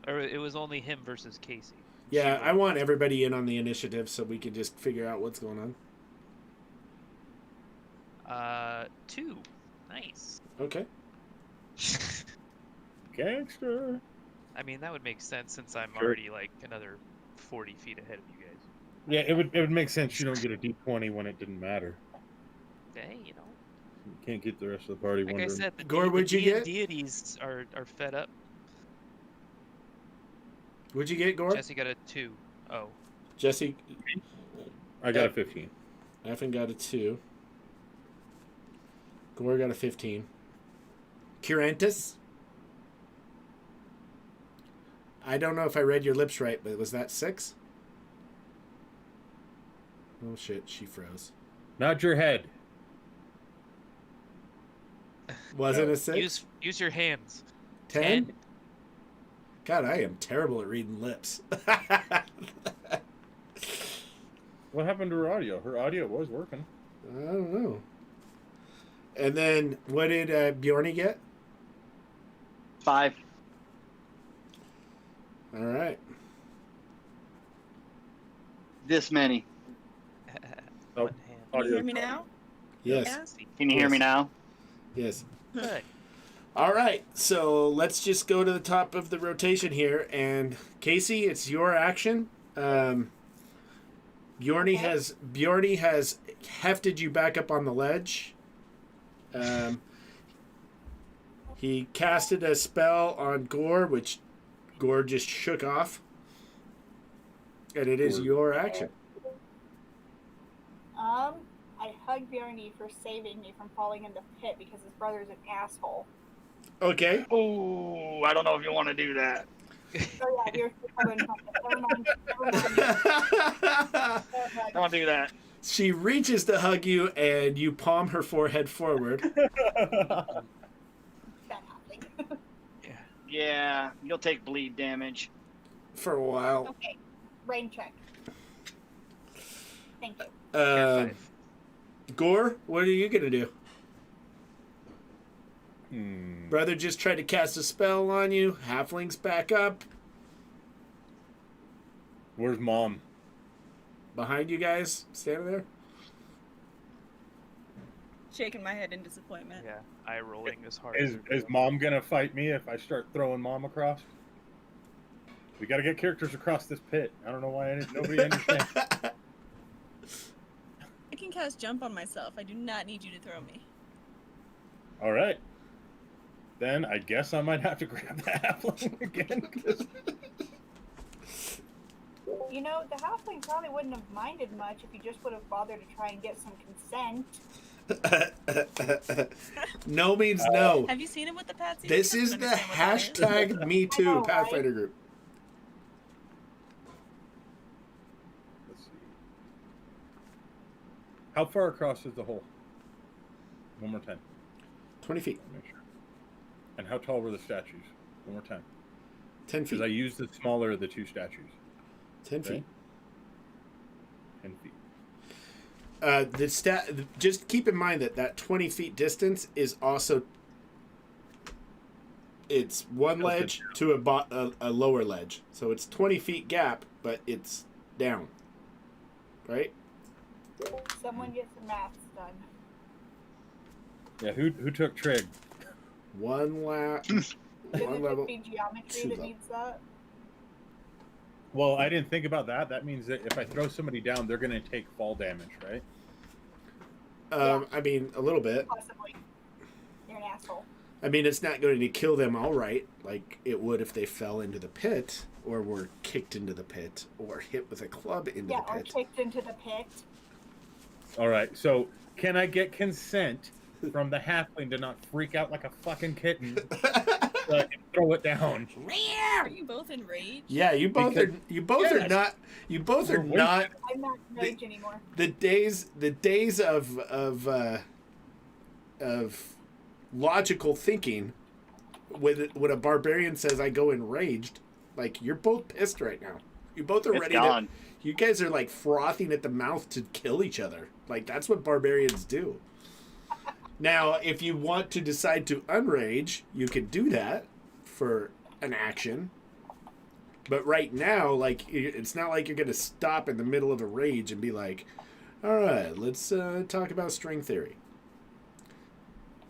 or it was only him versus Casey. Yeah, She I want everybody in on the initiative so we can just figure out what's going on. 2. Nice. Okay. Gangster. I mean, that would make sense since I'm Sure. already like another 40 feet ahead of you guys. Yeah, it would make sense you don't get a D20 when it didn't matter. Hey, you know, You can't get the rest of the party like wondering. I said, the, Gore, the what'd you get? deities are fed up. What'd you get, Gore? Jesse got a 2. Oh, Jesse, I got a 15. Effin got a 2. Gore got a 15. Curantus? I don't know if I read your lips right, but was that 6? Oh shit, she froze. Not your head. Was it a 6? use your hands. 10? God, I am terrible at reading lips. What happened to her audio? Her audio was working. I don't know. And then, what did Bjorny get? 5. All right. This many. Oh, One hand. Can you audio. hear me now? Yes. Yeah? Can you hear me now? Yes. Good. All right. So let's just go to the top of the rotation here. And Casey, it's your action. Bjorny has hefted you back up on the ledge. He casted a spell on Gore, which Gore just shook off. And it is your action. I hug Bjarni for saving me from falling in the pit because his brother's an asshole. Okay. Oh, I don't know if you want to do that. Oh yeah, you're never mind. Don't do that. She reaches to hug you, and you palm her forehead forward. Bad happening. Yeah, you'll take bleed damage. For a while. Okay, rain check. Thank you. Yeah, 5. Gore, what are you gonna do? Hmm. Brother just tried to cast a spell on you. Halfling's back up Where's mom? behind you guys, standing there. shaking my head in disappointment. Yeah, eye rolling as hard Is as Mom gonna fight me if I start throwing Mom across? We gotta get characters across this pit. I don't know why nobody understands. I can cast jump on myself. I do not need you to throw me. All right. Then I guess I might have to grab the halfling again. 'Cause... You know, the halfling probably wouldn't have minded much if you just would have bothered to try and get some consent. No means no. Have you seen him with the patsy? This He is doesn't the understand what that is. hashtag Me Too know, right? Pathfinder group. Let's see. How far across is the hole? One more time. 20 feet. Make sure. And how tall were the statues? One more time. 10 feet. Because I used the smaller of the two statues. 10 feet. Right? 10 feet. Just keep in mind that 20 feet distance is also, it's one ledge to a lower ledge. So it's 20 feet gap, but it's down. Right? Someone get some maths done. Yeah, who took trig? One Shouldn't one it level. be geometry two that level. needs that? Well, I didn't think about that. That means that if I throw somebody down, they're going to take fall damage, right? I mean, a little bit. Possibly. You're an asshole. I mean, it's not going to kill them all right, like it would if they fell into the pit, or were kicked into the pit, or hit with a club into Yeah, the or pit. kicked into the pit. All right. So, can I get consent from the halfling to not freak out like a fucking kitten so I can throw it down? Are you both enraged? Yeah, you both Because- are. You both are Yes. not. You both are We're not. I'm not rage anymore. The days of logical thinking, when a barbarian says I go enraged, like you're both pissed right now. You both are It's ready gone. to. You guys are like frothing at the mouth to kill each other. Like that's what barbarians do. Now, if you want to decide to unrage, you could do that for an action. But right now, like it's not like you're gonna stop in the middle of a rage and be like, "All right, let's talk about string theory."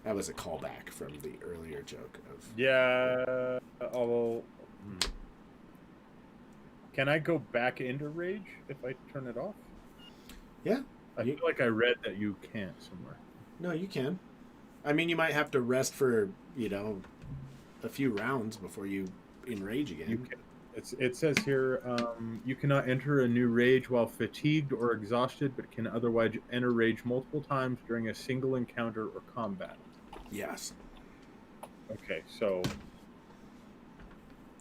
That was a callback from the earlier joke of. Yeah. Although, can I go back into rage if I turn it off? Yeah. I feel like I read that you can't somewhere. No, you can. I mean, you might have to rest for a few rounds before you enrage again. You can. It says here, you cannot enter a new rage while fatigued or exhausted, but can otherwise enter rage multiple times during a single encounter or combat. Yes. Okay, so.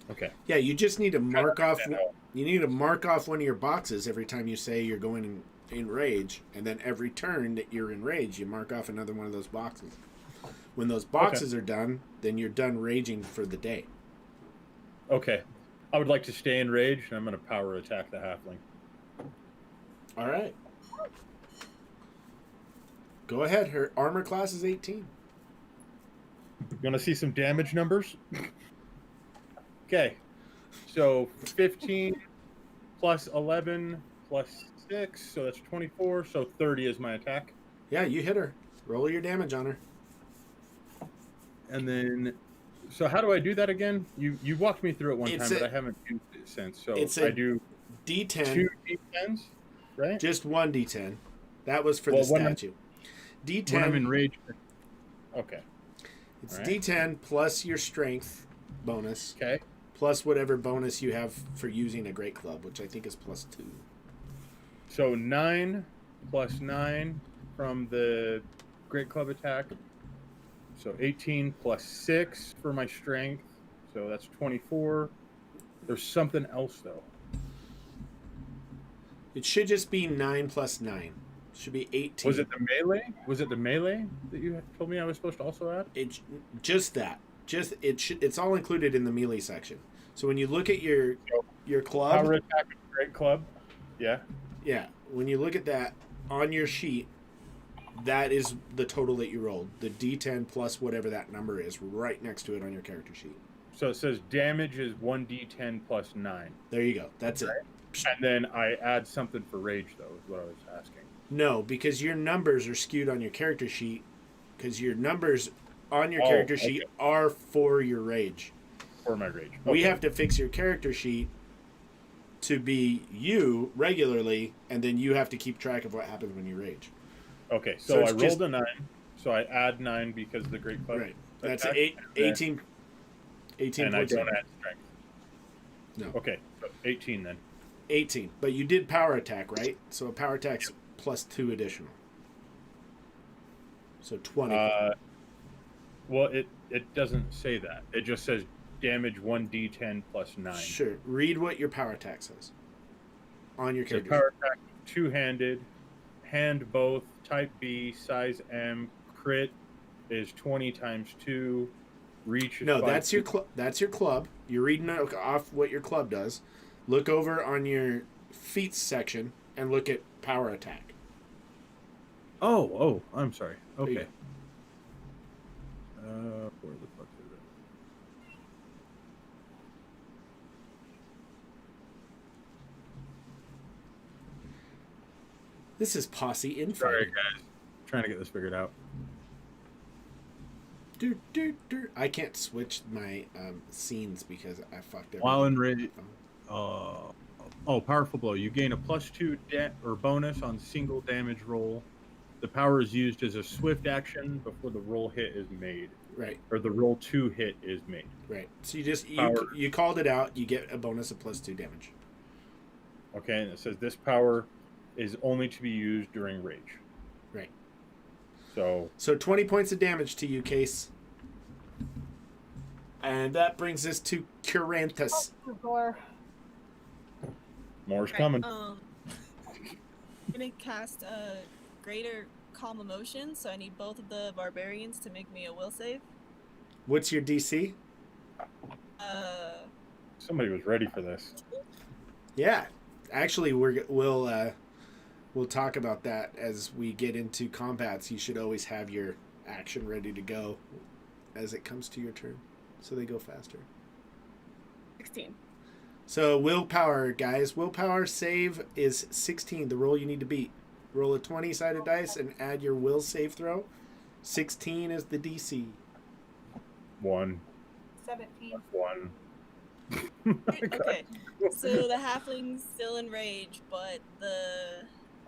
Okay. Yeah, you just need to mark off. understand how- You need to mark off one of your boxes every time you say you're going in rage, and then every turn that you're in rage, you mark off another one of those boxes. When those boxes are done, then you're done raging for the day. Okay. I would like to stay in rage, and I'm going to power attack the halfling. All right. Go ahead. Her armor class is 18. You want to see some damage numbers? Okay. So 15 plus 11 plus 6, so that's 24. So 30 is my attack. Yeah, you hit her. Roll your damage on her. And then, so how do I do that again? You walked me through it one It's time, a- but I haven't used it since. So it's I a do D10. 2 D10s, right? Just one D10. That was for Well, the when I'm- statue. When I'm in D10. rage. Okay. It's Alright. D10 plus your strength bonus, Okay. plus whatever bonus you have for using a great club, which I think is plus 2. So 9 plus 9 from the great club attack. So 18 plus 6 for my strength. So that's 24. There's something else, though. It should just be 9 plus 9. It should be 18. Was it the melee? Was it the melee that you told me I was supposed to also add? It's just that. It's all included in the melee section. So when you look at your club, Power attack of great club. Yeah. yeah, when you look at that on your sheet, that is the total that you rolled. The D10 plus whatever that number is right next to it on your character sheet. So it says damage is 1d10 plus 9. There you go. That's it. And then I add something for rage, though, is what I was asking. No, because your numbers are skewed on your character sheet because your numbers on your Oh, character sheet okay. are for your rage. For my rage. We Okay. have to fix your character sheet to be you regularly, and then you have to keep track of what happens when you rage. Okay, So so it's I rolled just- a 9, so I add 9 because of the Great Club. Right. That's attack, 18 and I points. don't add strength. No. Okay, so 18 then. 18. But you did power attack, right? So a power attack's plus 2 additional. So 20. Well, it doesn't say that. It just says damage 1d10 plus 9. Sure. Read what your power attack says on your So character. power attack, two-handed, hand both, type B, size M, crit is 20 times 2, reach is No, 5 that's your that's your club. You're reading off what your club does. Look over on your feats section and look at power attack. Oh, I'm sorry. There you Okay. Where the fuck is it? This is posse infighting. Sorry, guys. Trying to get this figured out. I can't switch my scenes because I fucked everything. While in rage, powerful blow. You gain a +2 or bonus on single damage roll. The power is used as a swift action before the roll hit is made, Right, or the roll 2 hit is made. right. So you Power. you called it out. You get a bonus of +2 damage. Okay, and it says this power is only to be used during rage. Right. So So 20 points of damage to you, Case. And that brings us to Curanthus. Or more's Right, coming. I'm gonna cast a greater calm emotion, so I need both of the barbarians to make me a will save. What's your DC? Somebody was ready for this. Yeah, actually, we'll talk about that as we get into combats. You should always have your action ready to go as it comes to your turn, so they go faster. 16. So willpower, guys. Willpower save is 16. The roll you need to beat. Roll a 20-sided dice and add your will save throw. 16 is the DC. 1. 17. 1. Okay, so the halfling's still in rage, but the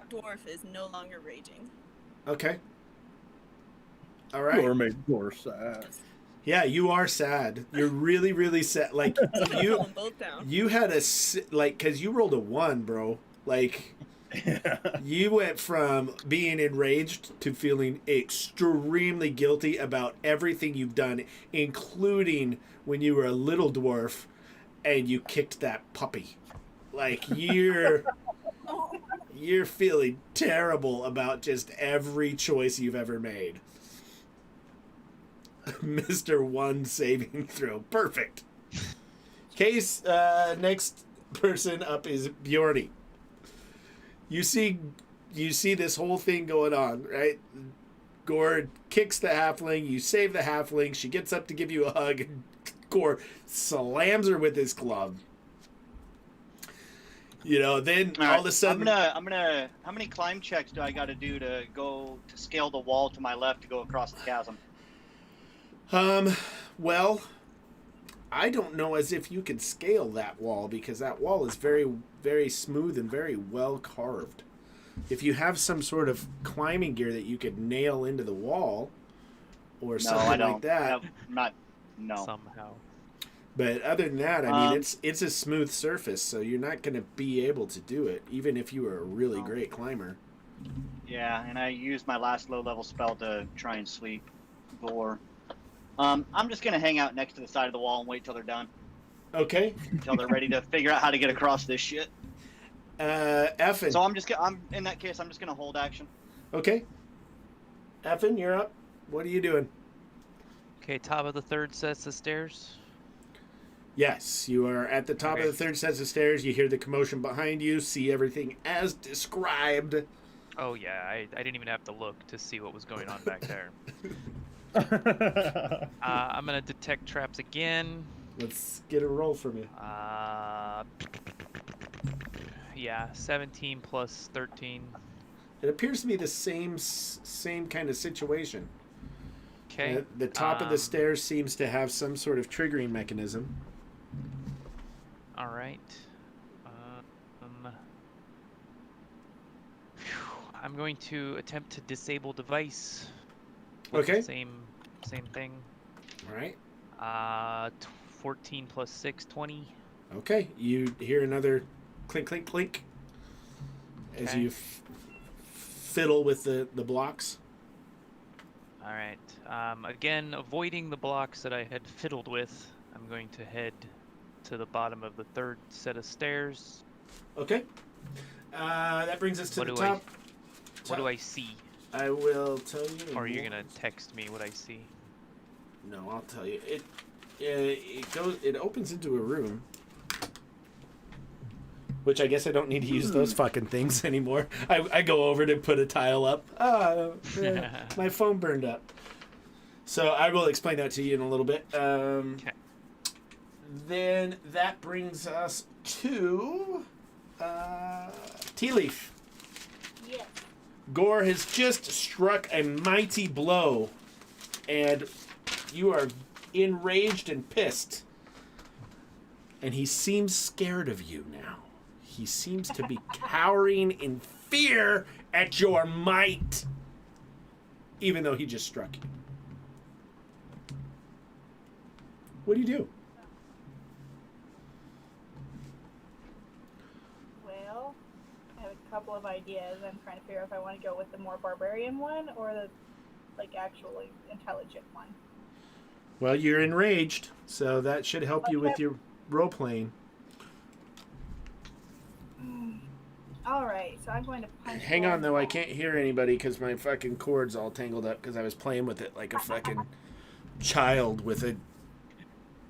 dwarf is no longer raging. Okay. All right. Or made more sad. Yeah, you are sad. You're really, really sad. Like I'm you, pulling both down. you had because you rolled a 1, bro. Like you went from being enraged to feeling extremely guilty about everything you've done, including when you were a little dwarf and you kicked that puppy. Like you're feeling terrible about just every choice you've ever made. Mr. 1 saving throw. Perfect. Case, next person up is Bjorny. You see this whole thing going on, right? Gord kicks the halfling, you save the halfling, she gets up to give you a hug, and Gord slams her with his club. You know, then all of a sudden I'm gonna. How many climb checks do I got to do to go to scale the wall to my left to go across the chasm? Well, I don't know as if you could scale that wall because that wall is very, very smooth and very well carved. If you have some sort of climbing gear that you could nail into the wall or No, something I don't. like that. I'm not. No. Somehow. But other than that, I mean, Um, it's a smooth surface, so you're not going to be able to do it, even if you were a really great climber. Yeah, and I used my last low-level spell to try and sweep Vor. I'm just gonna hang out next to the side of the wall and wait till they're done, Okay. until they're ready to figure out how to get across this shit. Effin. So I'm in that case. I'm just gonna hold action. Okay. Effin, you're up. What are you doing? Okay, top of the third sets of stairs. Yes, you are at the top of Okay. the third set of stairs. You hear the commotion behind you, see everything as described. Oh yeah, I didn't even have to look to see what was going on back there. I'm gonna detect traps again. Let's get a roll from you. Yeah, 17 plus 13. It appears to be the same kind of situation. Okay. The top of the stairs seems to have some sort of triggering mechanism. All right. I'm going to attempt to disable device. With Okay. the same thing. All right. 14 plus 6, 20. Okay. You hear another clink, clink, clink as Okay. you fiddle with the blocks. All right. Again, avoiding the blocks that I had fiddled with, I'm going to head to the bottom of the third set of stairs. Okay. That brings us to the top. What do I see? I will tell you. Or are you gonna text me what I see? No, I'll tell you. It opens into a room, which I guess I don't need to use those fucking things anymore. I go over to put a tile up. My phone burned up. So I will explain that to you in a little bit. Okay. Then that brings us to Tea Leaf. Yes. Gore has just struck a mighty blow, and you are enraged and pissed. And he seems scared of you now. He seems to be cowering in fear at your might, even though he just struck you. What do you do? Well, I have a couple of ideas. I'm trying to figure out if I want to go with the more barbarian one or the actually intelligent one. Well, you're enraged, so that should help you with your role playing. All right, so I'm going to punch. Hang on, though. I can't hear anybody because my fucking cord's all tangled up because I was playing with it like a fucking child with a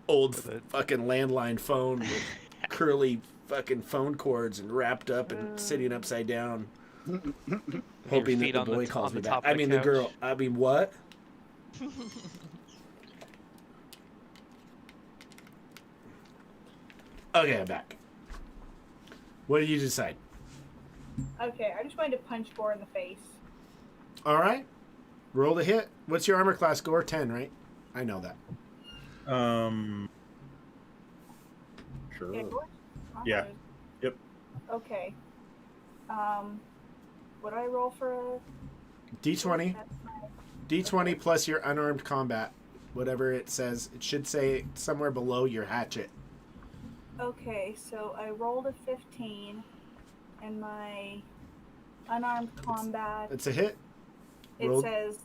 old fucking landline phone with curly fucking phone cords and wrapped up and sitting upside down, hoping that the boy calls me back. I mean, the girl. I mean, what? Okay, I'm back. What did you decide? Okay, I'm just going to punch Gore in the face. All right. Roll the hit. What's your armor class, Gore? 10, right? I know that. Sure. Yeah. Gore? Yeah. Yep. Okay. What do I roll for? D20. D20 plus your unarmed combat. Whatever it says. It should say somewhere below your hatchet. Okay, so I rolled a 15, and my unarmed combat. It's a hit. It Roll. says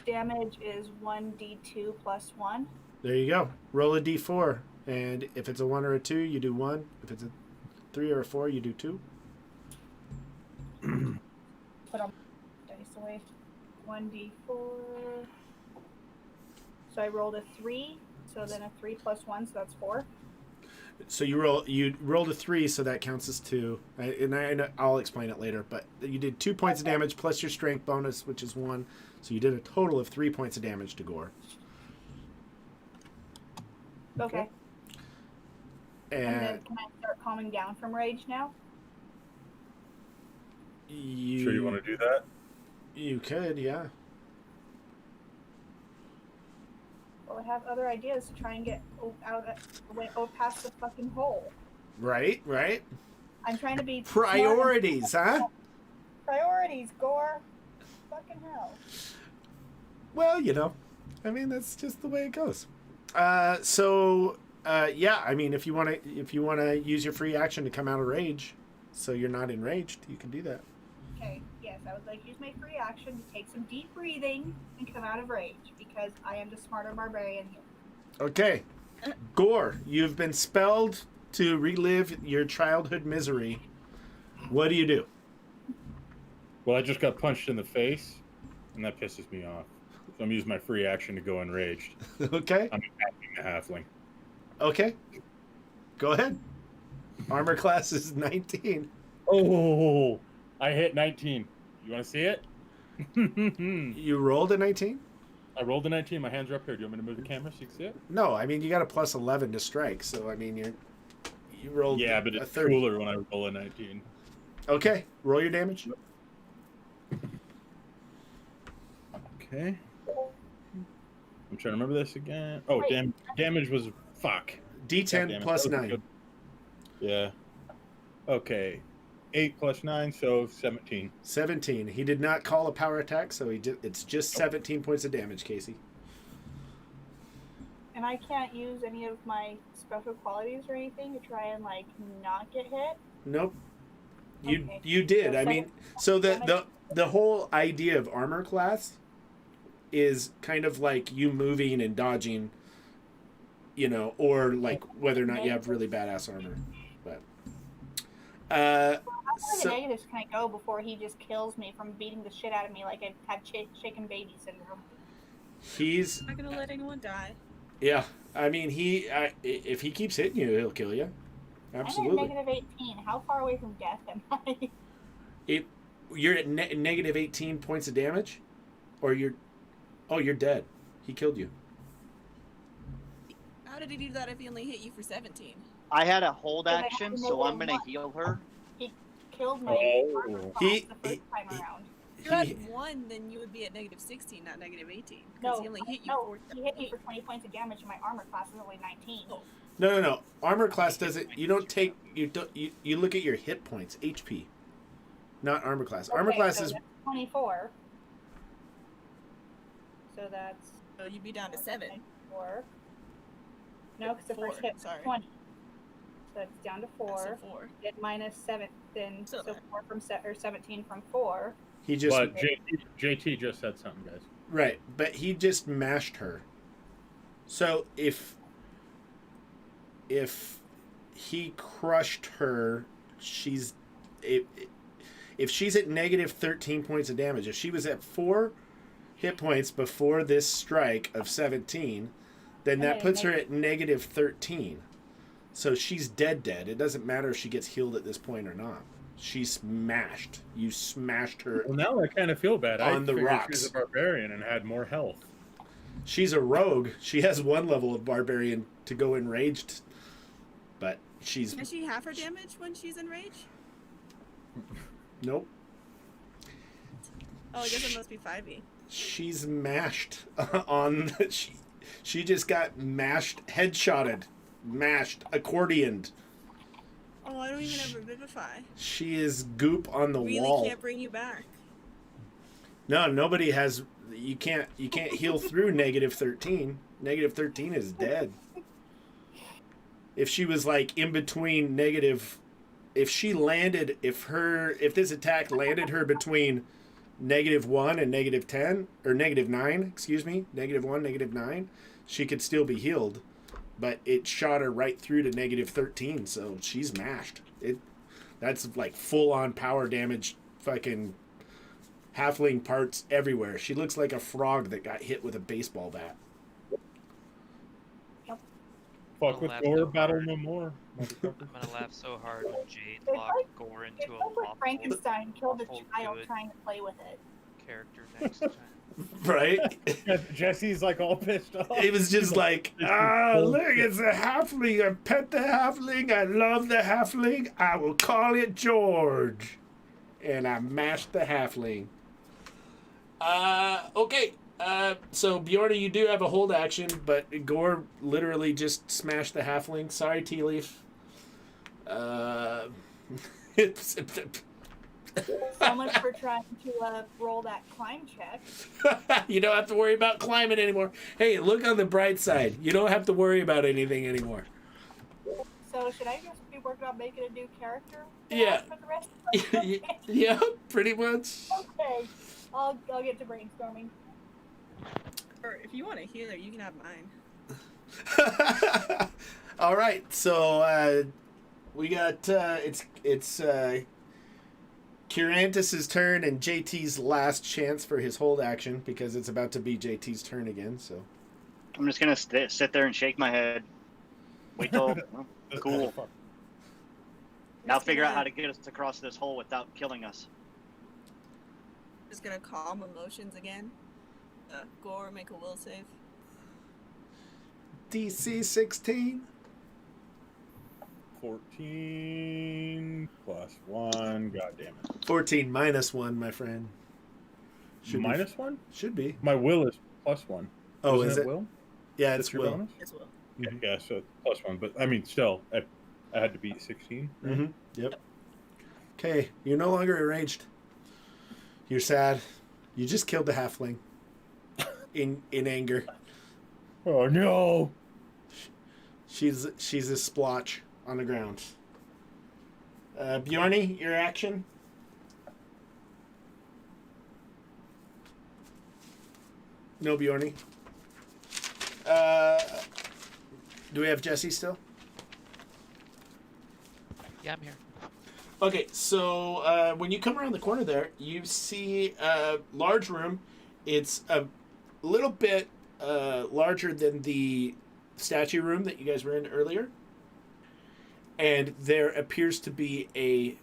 damage is 1d2 plus 1. There you go. Roll a D4. And if it's a 1 or a 2, you do 1. If it's a 3 or a 4, you do 2. Put on dice away. 1d4. So I rolled a 3. So then a 3 plus 1, so that's 4. So you rolled a 3, so that counts as 2. I'll explain it later. But you did 2 points of damage plus your strength bonus, which is 1. So you did a total of 3 points of damage to Gore. Okay. And And then can I start calming down from rage now? Sure you want to do that? You could, yeah. Well, I have other ideas to try and get past the fucking hole. Right. I'm trying to be Priorities, huh? Priorities, Gore. Fucking hell. Well, I mean, that's just the way it goes. Yeah, I mean, if you want to use your free action to come out of rage, so you're not enraged, you can do that. Okay, yes, I would like to use my free action to take some deep breathing and come out of rage, because I am the smarter barbarian here. Okay. Gore, you've been spelled to relive your childhood misery. What do you do? Well, I just got punched in the face, and that pisses me off. So I'm using my free action to go enraged. Okay. I'm attacking the halfling. Okay. Go ahead. Armor class is 19. Oh, I hit 19. You want to see it? You rolled a 19? I rolled a 19. My hands are up here. Do you want me to move the camera so you can see it? No, I mean, you got a plus 11 to strike, so I mean, you rolled Yeah, but a it's 30. cooler when I roll a 19. Okay, roll your damage. Okay. I'm trying to remember this again. Oh, Wait. damage was fuck. D10 Goddammit, plus that was 9. good. Yeah. Okay. 8 plus 9, so 17. 17. He did not call a power attack, so it's just 17 points of damage, Casey. And I can't use any of my special qualities or anything to try and like not get hit. Nope. You Okay. you did. So I mean, so the whole idea of armor class is kind of like you moving and dodging, you know, or like whether or not you have really badass armor. But How far so the negatives can I go before he just kills me from beating the shit out of me like I had shaken baby syndrome? he's Not gonna let anyone die. yeah. I mean, if he keeps hitting you, he'll kill you. Absolutely. I'm at -18. How far away from death am I? You're at negative 18 points of damage, or you're dead. He killed you. How did he do that if he only hit you for 17? I had a hold Because I had action, to so know I'm gonna what- heal her. He killed my Oh. armor class He- the first time around. If you had He, 1, then you would be at -16, not -18. Because No, he only hit you no, for he hit me 17. for 20 points of damage, and my armor class is only 19. Oh. no. Armor class doesn't. You don't take. You look at your hit points, HP, not armor class. Armor Okay, class so is that's 24. So that's So you'd be down to 7. 4. No, because the first 4, hit was sorry. 20. So it's down to 4. So 4. Then minus 7. Then So so bad. 4 from 17 from 4. he just But JT just said something, guys. right, but he just mashed her. So if he crushed her, if she's at negative 13 points of damage, if she was at 4 hit points before this strike of 17, then that Okay, puts her at negative 13. So she's dead. It doesn't matter if she gets healed at this point or not. She's smashed. You smashed her. Well, now I kind of feel bad. I On the figured she rocks. was a barbarian and had more health. She's a rogue. She has 1 level of barbarian to go enraged, but she's Does she have her damage when she's enraged? nope. Oh, I guess it must be 5e. She's mashed on. She just got mashed, headshotted, mashed, accordioned. Oh, I don't even have Revivify. She is goop on the Really wall. can't bring you back. No, nobody has. You can't heal through negative 13. Negative 13 is dead. If she was like in between negative, if this attack landed her between -1 and -10 or -9, excuse me, -1, -9, she could still be healed, but it shot her right through to negative 13, so she's mashed. That's like full on power damage, fucking halfling parts everywhere. She looks like a frog that got hit with a baseball bat. Fuck I'll with laugh Gore, so battle hard. no more. I'm gonna laugh so hard when Jade It's locked like- Gore into It's a like when awful Frankenstein killed a awful child good trying to play with it. character next time. Right? Jesse's like all pissed off. It was just like, look, it's a halfling. I pet the halfling. I love the halfling. I will call it George. And I mashed the halfling. Okay. So, Bjorn, you do have a hold action, but Gore literally just smashed the halfling. Sorry, Tea Leaf. So much for trying to roll that climb check. You don't have to worry about climbing anymore. Hey, look on the bright side. You don't have to worry about anything anymore. So should I just be working on making a new character? Yeah. For the rest of the Yeah, pretty much. Okay. I'll get to brainstorming. Or if you want a healer, you can have mine. All right, so we got it's Curantis's turn and JT's last chance for his hold action because it's about to be JT's turn again. So I'm just gonna sit there and shake my head. Wait till cool. Now figure out how to get us across this hole without killing us. Just gonna calm emotions again. Gore, make a will save. DC 16. 14 plus 1. God damn it. 14 minus 1, my friend. Should Minus 1? Should be. My will is plus 1. Oh, Isn't is it? Will? Yeah, That's it's your Will. bonus? As well. Mhm. Yeah, so it's +1. But I mean, still, I had to beat 16. Right? Mm-hmm. Yep. Okay, you're no longer enraged. You're sad. You just killed the halfling. In anger. Oh no! She's a splotch on the ground. Bjorny, your action. No Bjorny. Do we have Jesse still? Yeah, I'm here. Okay, so when you come around the corner there, you see a large room. It's a little bit larger than the statue room that you guys were in earlier. And there appears to be a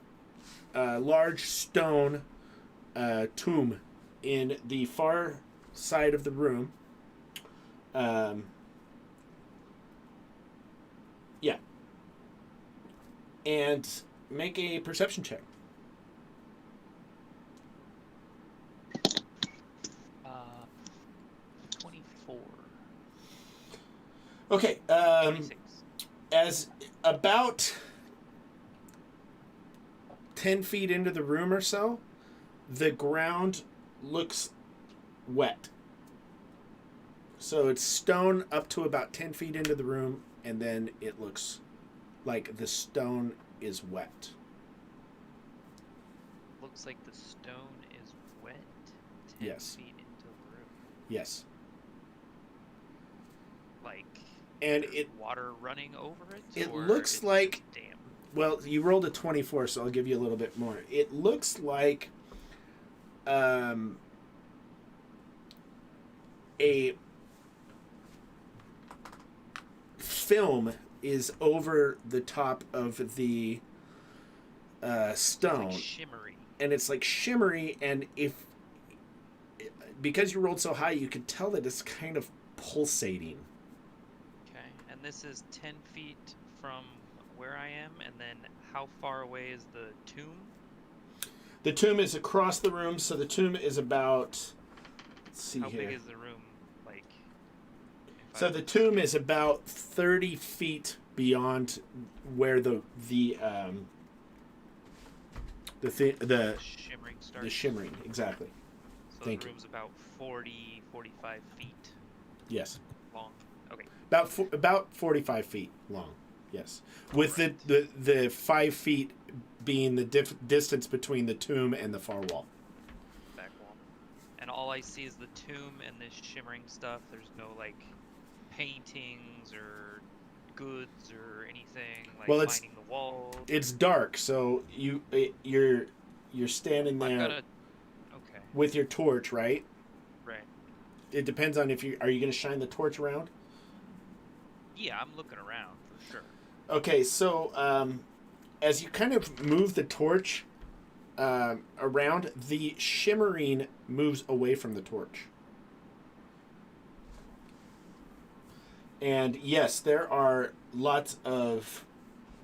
large stone tomb in the far side of the room. Yeah. And make a perception check. 24. Okay. 26. As about 10 feet into the room or so, the ground looks wet. So it's stone up to about 10 feet into the room, and then it looks like the stone is wet. Looks like the stone is wet. 10 Yes. feet into the room. Yes. Like, And there's it water running over it? it or looks it's like- just damp? Well, you rolled a 24, so I'll give you a little bit more. It looks like a film is over the top of the stone, Like shimmery. and it's like shimmery, and because you rolled so high, you could tell that it's kind of pulsating. Okay, and this is 10 feet from where I am, and then how far away is the tomb? The tomb is across the room, so the tomb is about, let's see How here. big is the room? Like, if So I- the tomb is about 30 feet beyond where the shimmering starts? the shimmering, exactly. So thank the you. room's about 40, 45 feet Yes. long. Okay. About 45 feet long. Yes. With the 5 feet being the distance between the tomb and the far wall. Back wall. And all I see is the tomb and this shimmering stuff. There's no like paintings or goods or anything like Well, it's- lining the walls. It's dark, so you're standing I'm there gonna. Okay. with your torch, right? Right. It depends on if you are you going to shine the torch around? Yeah, I'm looking around for sure. Okay, so as you kind of move the torch around, the shimmering moves away from the torch. And yes, there are lots of...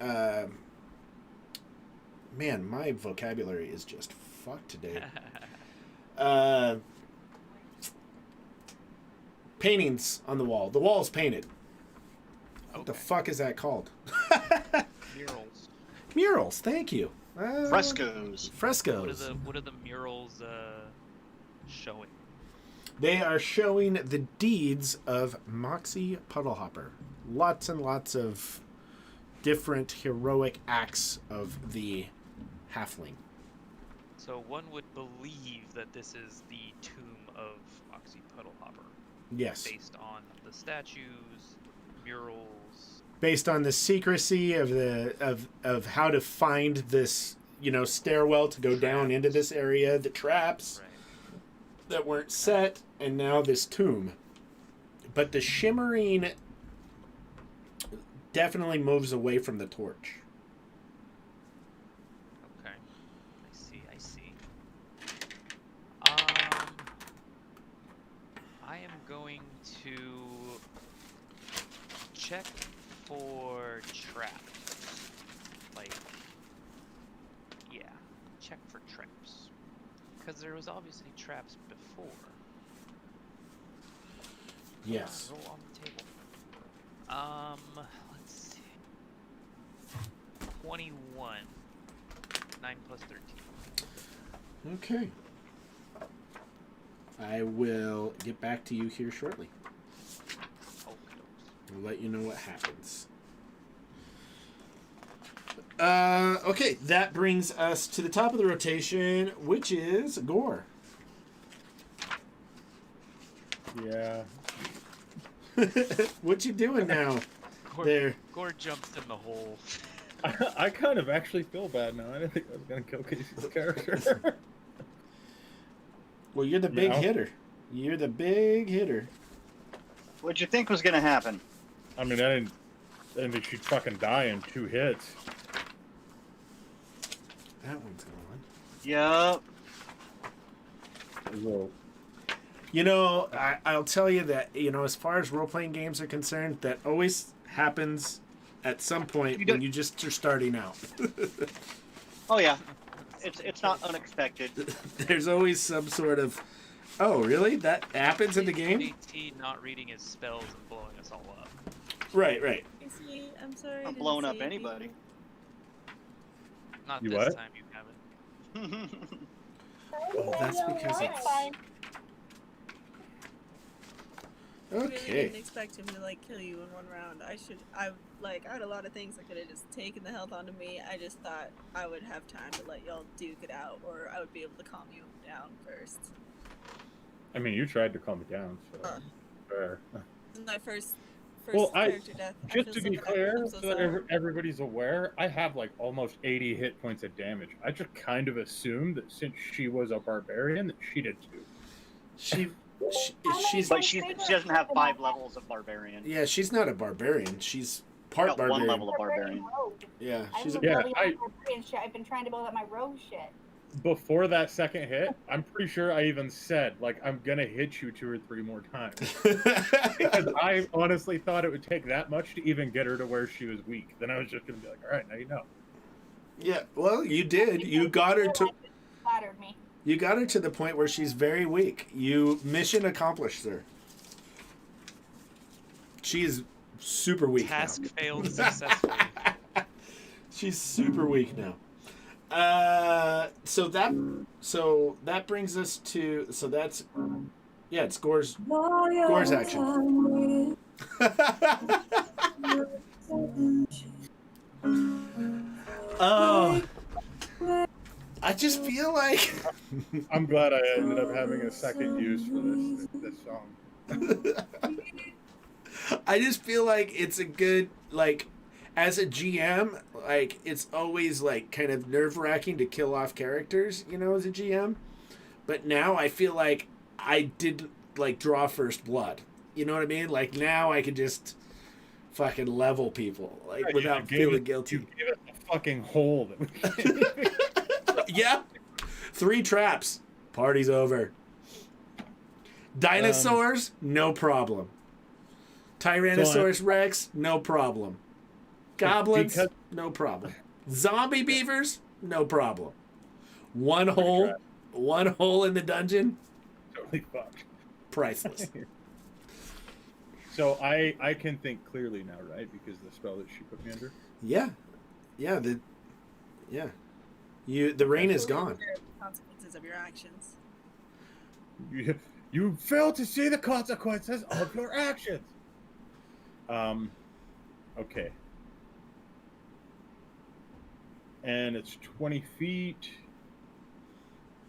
man, my vocabulary is just fucked today. Paintings on the wall. The wall is painted. What the Okay. fuck is that called? Murals. Murals, thank you. Frescoes. Frescoes. What are the murals showing? They are showing the deeds of Moxie Puddlehopper. Lots and lots of different heroic acts of the halfling. So one would believe that this is the tomb of Moxie Puddlehopper, Yes. based on the statues, murals. Based on the secrecy of of how to find this, stairwell to go down into this area, the traps Right. that weren't set, and now this tomb. But the shimmering definitely moves away from the torch. Okay. I see. I am going to check for traps. Like, yeah, check for traps. Because there was obviously traps before. Yes. Roll on the table. Let's see. 21. 9 plus 13. Okay. I will get back to you here shortly. I'll let you know what happens. Okay, that brings us to the top of the rotation, which is Gore. Yeah. What you doing now? There. Gore jumps in the hole. I kind of actually feel bad now. I didn't think I was going to kill Casey's character. Well, you're the big Yeah. hitter. You're the big hitter. What'd you think was gonna happen? I mean, I didn't think she'd fucking die in 2 hits. That one's gone. Yup. Well, You know, I'll tell you that, as far as role-playing games are concerned, that always happens at some point You when don't- you just are starting out. Oh yeah. It's not unexpected. There's always some sort of, oh, really? That happens in the game? AT not reading his spells and blowing us all up. Right, right. Casey, I'm sorry. I Not didn't blowing up save anybody. you. Not You this what? time you haven't. Oh, that's because It's fine. I really didn't Okay. expect him to kill you in 1 round. I had a lot of things that could have just taken the health onto me. I just thought I would have time to let y'all duke it out, or I would be able to calm you down first. I mean, you tried to calm me down, so fair. This is my first Well, character death. I Just feel to so be bad. clear, I'm so so that sorry. everybody's aware, I have almost 80 hit points of damage. I just kind of assumed that since she was a barbarian, that she did too. She's But she doesn't have 5 levels of barbarian. yeah, she's not a barbarian. She's part Got barbarian. 1 level of barbarian. Yeah, she's a Yeah, I've been trying to build up my rogue shit. Before that second hit, I'm pretty sure I even said, I'm gonna hit you 2 or 3 more times. Because I honestly thought it would take that much to even get her to where she was weak. Then I was just gonna be like, all right, now you know. Yeah, well, you did. You got her to Flattered me. you got her to the point where she's very weak. You mission accomplished, sir. She is super weak Task now. failed successfully. She's super weak now. So that brings us to it's Gore's action. Oh, I just feel like I'm glad I ended up having a second use for this song. I just feel like it's a good, as a GM, it's always kind of nerve-wracking to kill off characters, as a GM. But now I feel like I didn't draw first blood. You know what I mean? Now I can just fucking level people without feeling guilty. You gave us a fucking hole that we Yeah. 3 traps. Party's over. Dinosaurs, no problem. Tyrannosaurus Rex, no problem. Goblins, Because- no problem. Zombie beavers, no problem. One hole in the dungeon, totally fucked. priceless. So I can think clearly now, right? Because the spell that she put me under. Yeah. The rain is Fully gone. aware of the consequences of your actions. You fail to see the consequences of your actions. Okay. And it's 20 feet.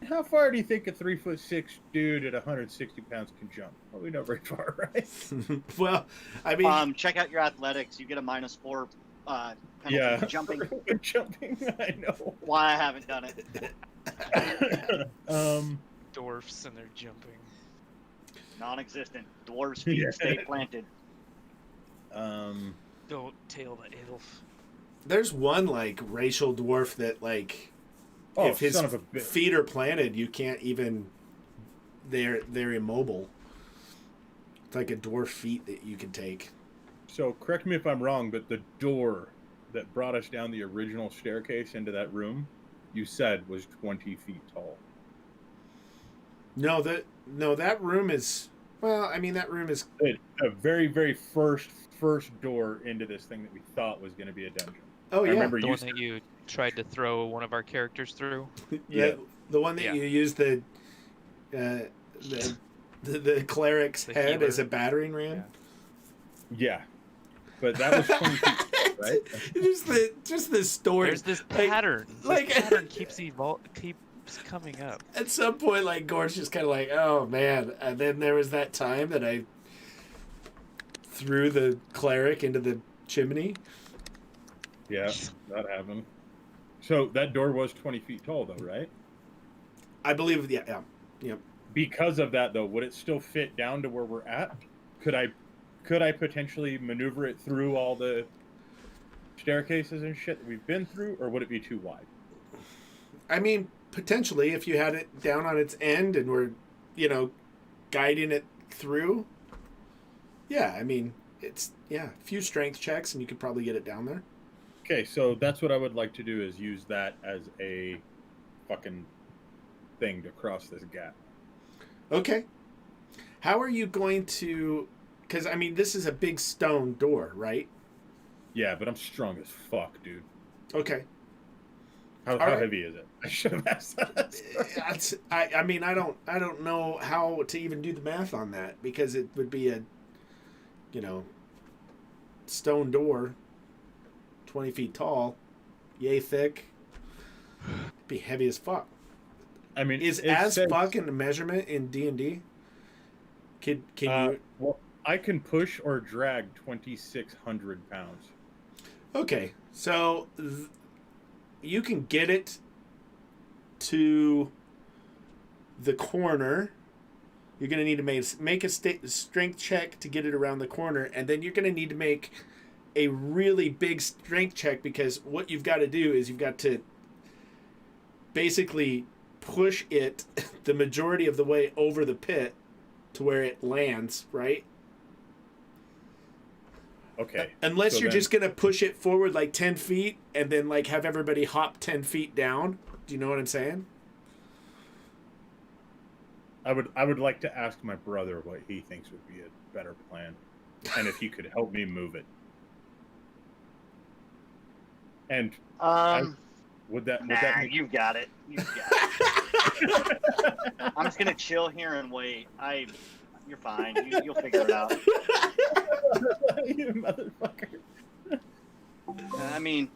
How far do you think a 3'6" dude at 160 pounds can jump? Well, we know very far, right? Well, I mean, Check out your athletics. You get a -4 penalty Yeah. for jumping. Jumping, I know. Why I haven't done it. Dwarfs and they're jumping. Non-existent. Dwarves' feet Yeah. stay planted. Don't tail the elf. there's one racial dwarf that Oh, if his son of a bitch. feet are planted, you can't even. They're immobile. It's like a dwarf feat that you can take. So correct me if I'm wrong, but the door that brought us down the original staircase into that room, you said was 20 feet tall. No, that room is Well, I mean, that room is... The very, very first door into this thing that we thought was going to be a dungeon. Oh, I yeah. remember The you one that you tried to throw one of our characters through. Yeah, the one that Yeah. you used the cleric's The head healer. as a battering ram. Yeah. But that was 20 feet, right? just the story. There's this Like- pattern. like- This pattern keeps coming up. At some point, like, Gord's just kind of like, oh, man. And then there was that time that I threw the cleric into the chimney. Yeah, that happened. So that door was 20 feet tall, though, right? I believe, yeah. Because of that, though, would it still fit down to where we're at? Could I potentially maneuver it through all the staircases and shit that we've been through, or would it be too wide? I mean, potentially, if you had it down on its end and were, guiding it through. Yeah, I mean, it's, a few strength checks and you could probably get it down there. Okay, so that's what I would like to do, is use that as a fucking thing to cross this gap. Okay. How are you going to... Because, I mean, this is a big stone door, right? Yeah, but I'm strong as fuck, dude. Okay. How right. heavy is it? I should have asked that. I mean, I don't know how to even do the math on that, because it would be a, stone door, 20 feet tall, yay thick. Be heavy as fuck. I mean, Is as fuck in the measurement in D&D? Can you? Well, I can push or drag 2,600 pounds. Okay, so you can get it to the corner. You're going to need to make a strength check to get it around the corner, and then you're going to need to make a really big strength check, because what you've got to do is you've got to basically push it the majority of the way over the pit to where it lands, right? Okay. Unless so you're then- just going to push it forward like 10 feet and then like have everybody hop 10 feet down. Do you know what I'm saying? I would like to ask my brother what he thinks would be a better plan, and if he could help me move it. And would that make... you've got it. You've got it. I'm just gonna chill here and wait. You're fine. You'll figure it out. You motherfucker. I mean,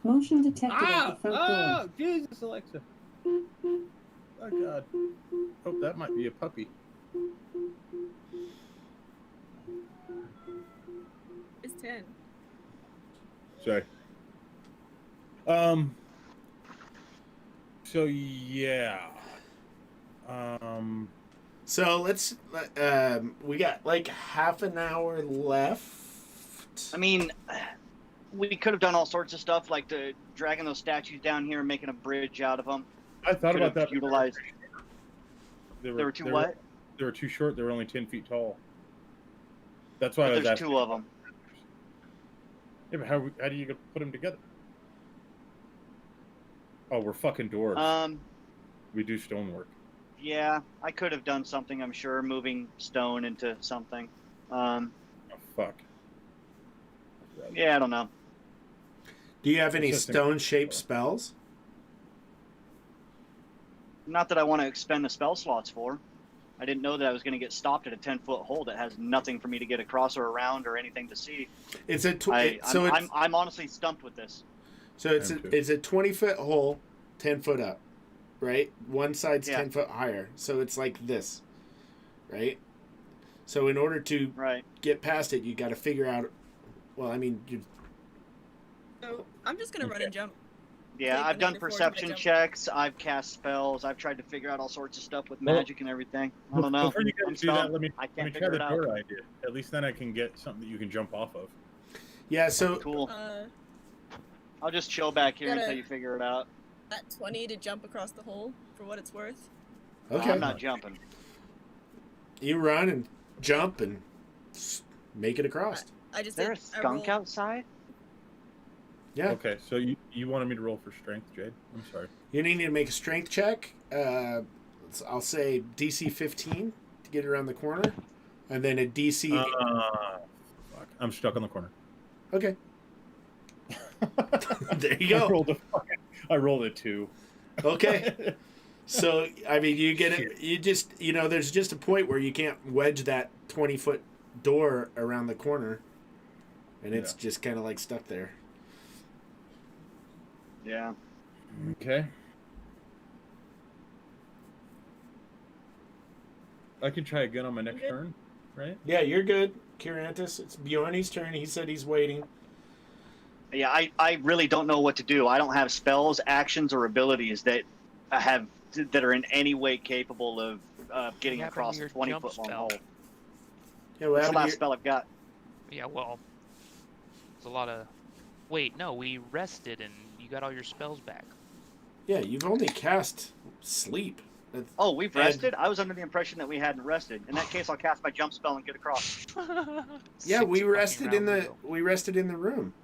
Motion detected at the front door. Oh, Jesus, Alexa. Oh, God. Hope that might be a puppy. It's 10. Sorry. So, yeah. So let's, we got like half an hour left. I mean, we could have done all sorts of stuff, like dragging those statues down here and making a bridge out of them. I thought Could about have that. utilized- They There were two what? They were too short. They were only 10 feet tall. That's why I But was there's asking. two of them. Yeah, but how do you put them together? Oh, we're fucking dwarves. We do stonework. Yeah, I could have done something, I'm sure, moving stone into something. Oh, fuck. Yeah, I don't know. Do you have any It's just stone-shaped spells? Not that I want to expend the spell slots for. I didn't know that I was going to get stopped at a 10-foot hole that has nothing for me to get across or around or anything to see. It's a I'm honestly stumped with this. So it's a 20-foot hole, 10 foot up, right? One side's Yeah. 10 foot higher, so it's like this, right? So in order to Right. get past it, you got to figure out. Well, I mean, So I'm just gonna run and jump. Yeah, Take I've done another forward perception jump. checks. I've cast spells. I've tried to figure out all sorts of stuff with Well, magic and everything. I don't know. Before you I'm guys do that, stumped. let me I let can't me try figure the it out. door idea. At least then I can get something that you can jump off of. yeah. So Cool. Uh, I'll just chill back here Gotta- until you figure it out. at 20 to jump across the hole, for what it's worth. okay, I'm not jumping. you run and jump and make it across. I just Is there a did, I skunk rolled- outside? Yeah, Okay, so you wanted me to roll for strength, Jade? I'm sorry. you need to make a strength check. I'll say DC 15 to get around the corner. and then a DC. Fuck. I'm stuck on the corner. Okay. There you go. I rolled a 2. Okay. So, I mean, you get it. You just, there's just a point where you can't wedge that 20-foot door around the corner, and it's just kind of like stuck there. Yeah. Okay. I can try again on my next turn, right? Yeah, you're good, Kirantis. It's Bjorny's turn. He said he's waiting. Yeah, I really don't know what to do. I don't have spells, actions, or abilities that are in any way capable of getting across a 20-foot long hole. Yeah, That's the last spell I've got. Yeah, well, there's a lot of. Wait, no, we rested and you got all your spells back. Yeah, you've only cast sleep. Oh, we've rested? I was under the impression that we hadn't rested. In that case, I'll cast my jump spell and get across. Yeah, we rested in the room.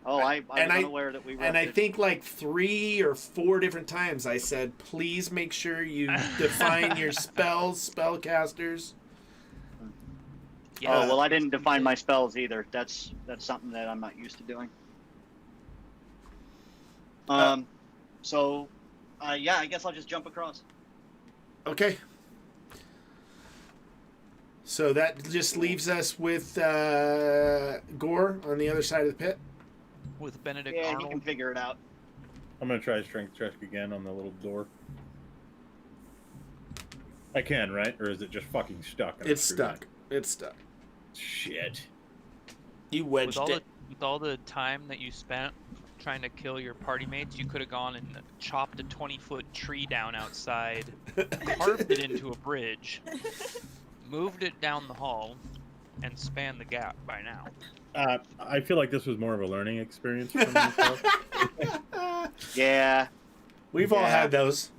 Oh, I was unaware that we rested. And I think like 3 or 4 different times I said, please make sure you define your spells, spellcasters. Yeah. Oh, well, I didn't define my spells either. That's something that I'm not used to doing. Yeah, I guess I'll just jump across. Okay. So that just leaves us with Gore on the other side of the pit. With Benedict Yeah, Arnold. he can figure it out. I'm gonna try strength check again on the little door. I can, right? Or is it just fucking stuck? It's stuck. It's stuck. Shit. You wedged it. With all the time that you spent trying to kill your party mates, you could have gone and chopped a 20-foot tree down outside, carved it into a bridge, moved it down the hall, and spanned the gap by now. I feel like this was more of a learning experience for myself. Yeah. We've all had those.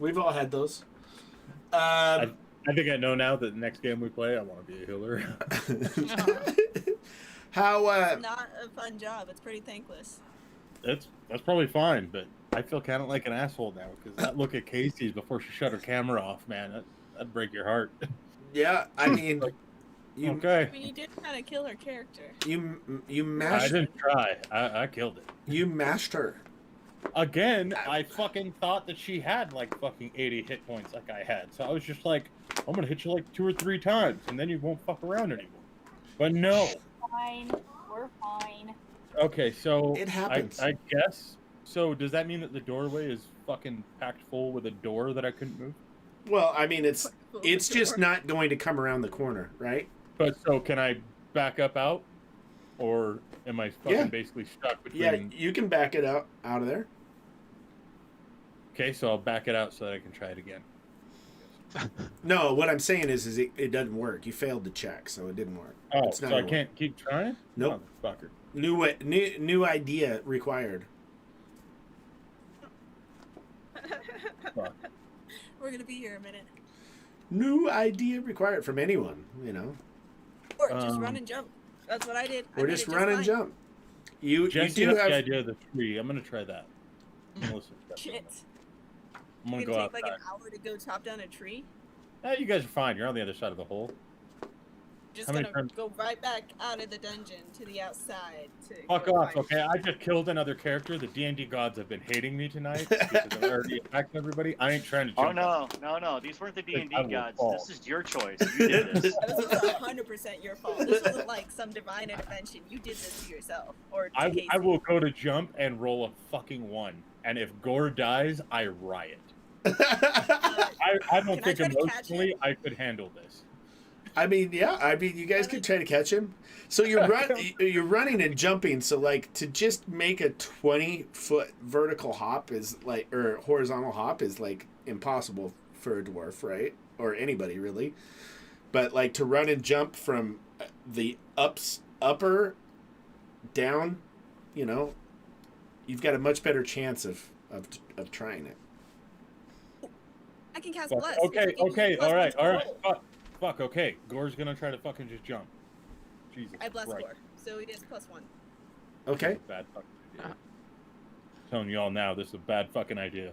I think I know now that the next game we play, I want to be a healer. How? Not a fun job. It's pretty thankless. That's probably fine, but I feel kind of like an asshole now because that look at Casey's before she shut her camera off, man, that'd break your heart. Yeah, I mean, okay. I mean, you did kind of kill her character. You mashed. I didn't try. I killed it. You mashed her. Again, I fucking thought that she had like fucking 80 hit points like I had, so I was just like, I'm gonna hit you like 2 or 3 times, and then you won't fuck around anymore. But no. Fine. We're fine. Okay, so It happens. I guess. So does that mean that the doorway is fucking packed full with a door that I couldn't move? Well, I mean, it's just not going to come around the corner, right? But so can I back up out, or am I fucking basically stuck between? Yeah, you can back it out of there. Okay, so I'll back it out so that I can try it again. No, what I'm saying is it doesn't work. You failed the check, so it didn't work. Oh, It's not so I gonna can't keep trying? Nope. Motherfucker. New idea required. Fuck. We're gonna be here a minute. New idea required from anyone, Or just run and jump. That's what I did. Or just run and jump. You Jesse do has have the idea of the tree. I'm gonna try that. I'm gonna listen to that. Shit. I'm gonna It's go gonna outside. take like an hour to go chop down a tree. You guys are fine. You're on the other side of the hole. Just How many gonna times- go right back out of the dungeon to the outside. Fuck go off, find- okay? I just killed another character. The D&D gods have been hating me tonight because I've already attacked everybody. I ain't trying to Oh, jump out. no. These weren't the D&D I will gods. fall. This is your choice. You did this. This was 100% your fault. This wasn't like some divine intervention. You did this to yourself. Or to Casey. I will go to jump and roll a fucking 1. And if Gore dies, I riot. I don't Can I think try to catch emotionally I could handle this. I mean, you guys could try to catch him. So you're running and jumping. So like to just make a 20-foot vertical hop is like, or horizontal hop is like impossible for a dwarf, right? Or anybody really. But like to run and jump from the upper down, you've got a much better chance of trying it. I can cast Fuck. bless. Okay, It's okay, plus all right. one to roll. Fuck, okay. Gore's gonna try to fucking just jump. Jesus I bless Christ. Gore, so he gets +1. Okay. Bad fucking idea. Telling you all now, this is a bad fucking idea.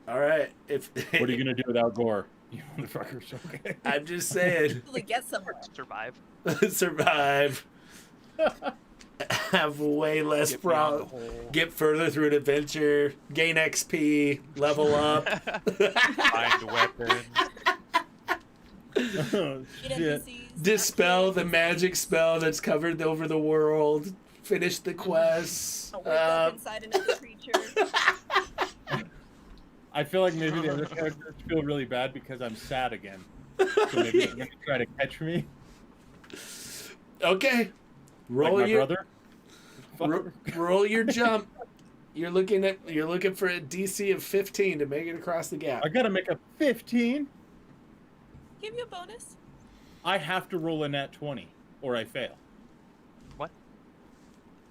All right. What are you gonna do without Gore? You motherfuckers, okay. I'm just saying. Really get somewhere. Survive. Survive. Have way less Get beyond the problems. hole. Get further through an adventure. Gain XP. Level up. Find weapons. Oh, Get shit. NPCs, Dispel the NPCs. magic spell that's covered over the world. Finish the quests. Wake up inside another creature. I feel like maybe the other characters feel really bad because I'm sad again. So maybe they're gonna try to catch me. Okay. Roll Like my your brother. roll your jump. You're looking for a DC of 15 to make it across the gap. I gotta make a 15. Give you a bonus. I have to roll a nat 20 or I fail. What?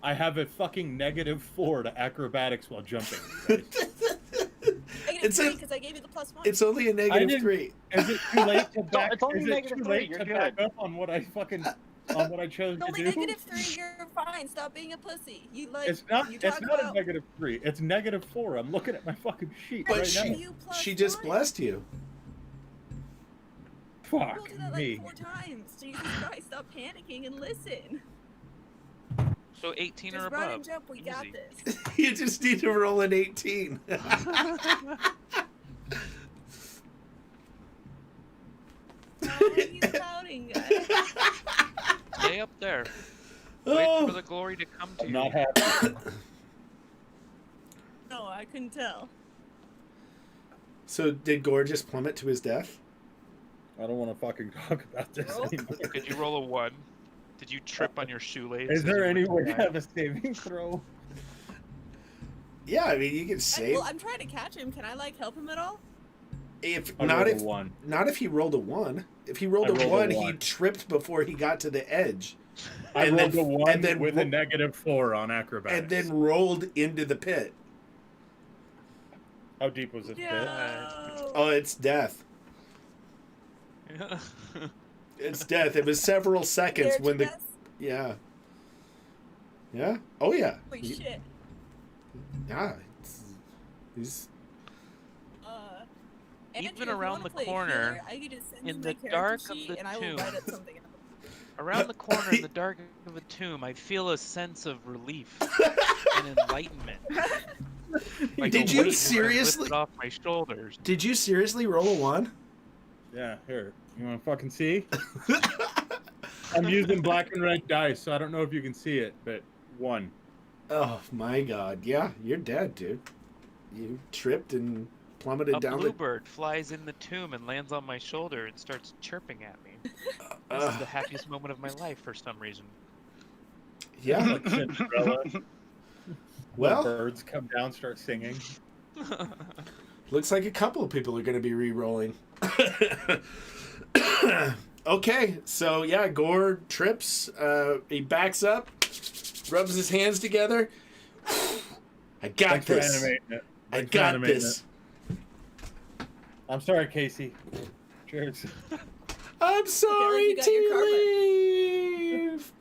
I have a fucking -4 to acrobatics while jumping. It's a- -3 because I gave you the +1. It's only a negative 3. Is it too late to back? It's only is it negative too 3, late you're to good. back up on what I chose to only do? -3. You're fine. Stop being a pussy. You like. It's not. You It's talk not about, a -3. It's -4. I'm looking at my fucking sheet But right she- now. You She just +1. blessed you. We'll Fuck do that me. like 4 times. Jesus Christ! Stop panicking and listen. So 18 or Just run and above. jump. We got Easy. this. You just need to roll an 18. Oh, he's pouting, guys. Stay up there. Wait Oh. for the glory to come to I'm you. not happy. No, I couldn't tell. So did Gore just plummet to his death? I don't want to fucking talk about this Nope. anymore. Could you roll a 1? Did you trip on your shoelace? Is as there you any were way to dying? have a saving throw? Yeah, I mean you can save Well, I'm trying to catch him. Can I like help him at all? if I not rolled a if 1. not if he rolled a 1. If he rolled I a rolled a 1, he 1. tripped before he got to the edge. I And rolled then- a 1 and then with ro- a -4 on acrobatics. And then rolled into the pit. How deep was this pit? No. Oh, it's death. It's death. It was several seconds There, when the Jess? yeah. Yeah? Oh yeah. Holy shit. Yeah. He's Andrew, Even if you around wanna the play a corner, healer, I could just send in you the my character dark of sheet the and I will tomb. write up something. Around the corner in the dark of a tomb, I feel a sense of relief and enlightenment. Like Did a you weight was seriously- lifted off my shoulders? Did you seriously roll a 1? Yeah, here. You want to fucking see? I'm using black and red dice, so I don't know if you can see it, but 1. Oh my god. Yeah, you're dead, dude. You tripped and plummeted A down bluebird flies in the tomb and lands on my shoulder and starts chirping at me. This is the happiest moment of my life for some reason. Yeah. Like Cinderella. Well, Birds come down, start singing. looks like a couple of people are going to be re-rolling. Okay, so yeah, Gore trips. He backs up, rubs his hands together. I got Thanks for this. animating it. I Thanks for got animating this. it. I'm sorry, Casey. Cheers. I'm sorry you got your to leave.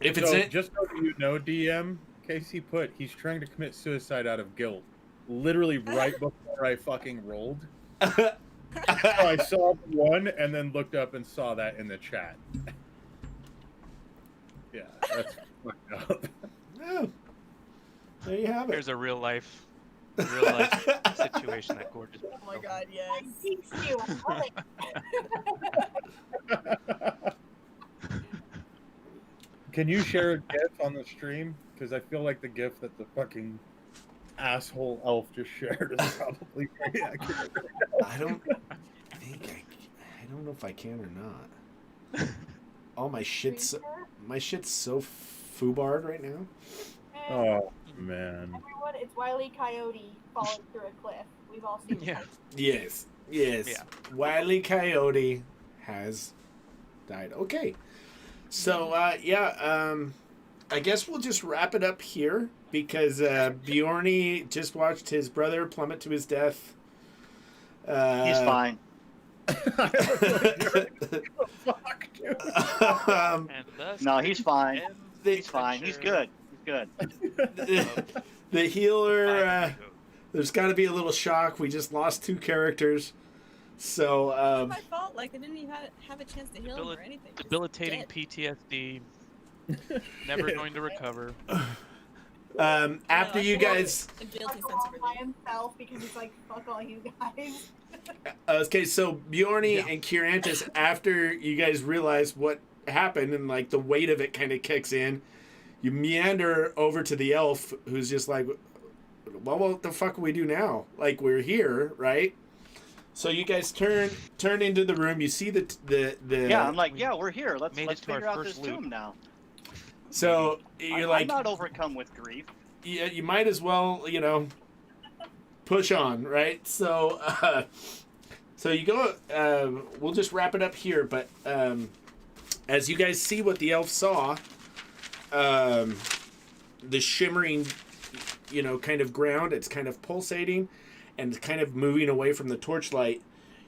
If it's So, in, just so you know, DM, Casey put, he's trying to commit suicide out of guilt. Literally right before I fucking rolled. So I saw 1 and then looked up and saw that in the chat. Yeah, that's fucked up. oh, there you have it. Here's a real life situation that gorgeous. Oh my god, I yes. teach you. I love it. Can you share a GIF on the stream? Because I feel like the GIF that the fucking asshole elf just shared is probably very accurate. I don't think I don't know if I can or not. All my shit's so foobarred right now. Oh, man. Everyone, it's Wile E. Coyote falling through a cliff. We've all seen Yeah. Yes. Yes. Yeah. Wile E. Coyote has died. Okay. So I guess we'll just wrap it up here because Bjorny just watched his brother plummet to his death. He's fine. Fuck, dude. Um, And thus No, he's fine. ends He's fine. He's adventure good. He's good. the healer of There's got to be a little shock. We just lost 2 characters. So, It's my fault. Like, I didn't even have a chance to heal him or anything. Just Debilitating dead. PTSD. Never going to recover. after you feel guys... a guilty sense of by relief. himself because he's like, fuck all you guys. Okay, so Bjorny and Kirantis, after you guys realize what happened and like the weight of it kind of kicks in, you meander over to the elf who's just like, well, what the fuck do we do now? Like, we're here, right? So you guys turn into the room. You see the Yeah, I'm like, yeah, we're here. Let's made it to our figure out first this loop. tomb now. So you're like, I'm not overcome with grief. yeah, you might as well, push on, right? So, so you go. We'll just wrap it up here. But as you guys see what the elf saw, the shimmering, kind of ground. It's kind of pulsating, and kind of moving away from the torchlight.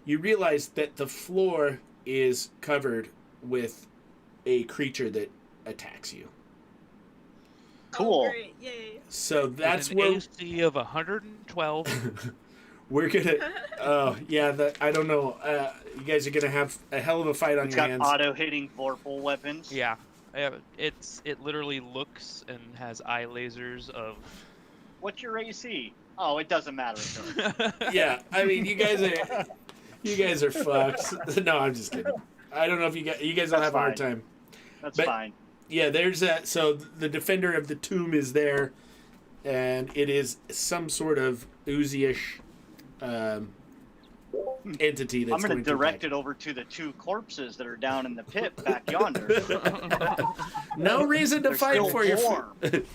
You realize that the floor is covered with a creature that attacks you. Cool. Oh, great. Yay. So that's With an where AC of 112. we're gonna. Oh yeah, I don't know. You guys are gonna have a hell of a fight on It's your got hands. auto-hitting vorpal weapons. Yeah. It literally looks and has eye lasers of. What's your AC? Oh, it doesn't matter. Yeah, I mean, you guys are fucked. No, I'm just kidding. I don't know if you guys will That's have a hard fine. time. That's But- fine. Yeah, there's that. So the defender of the tomb is there, and it is some sort of oozy-ish entity that's I'm going going to direct attack. it over to the 2 corpses that are down in the pit back yonder. No reason to They're fight still for your warm. food.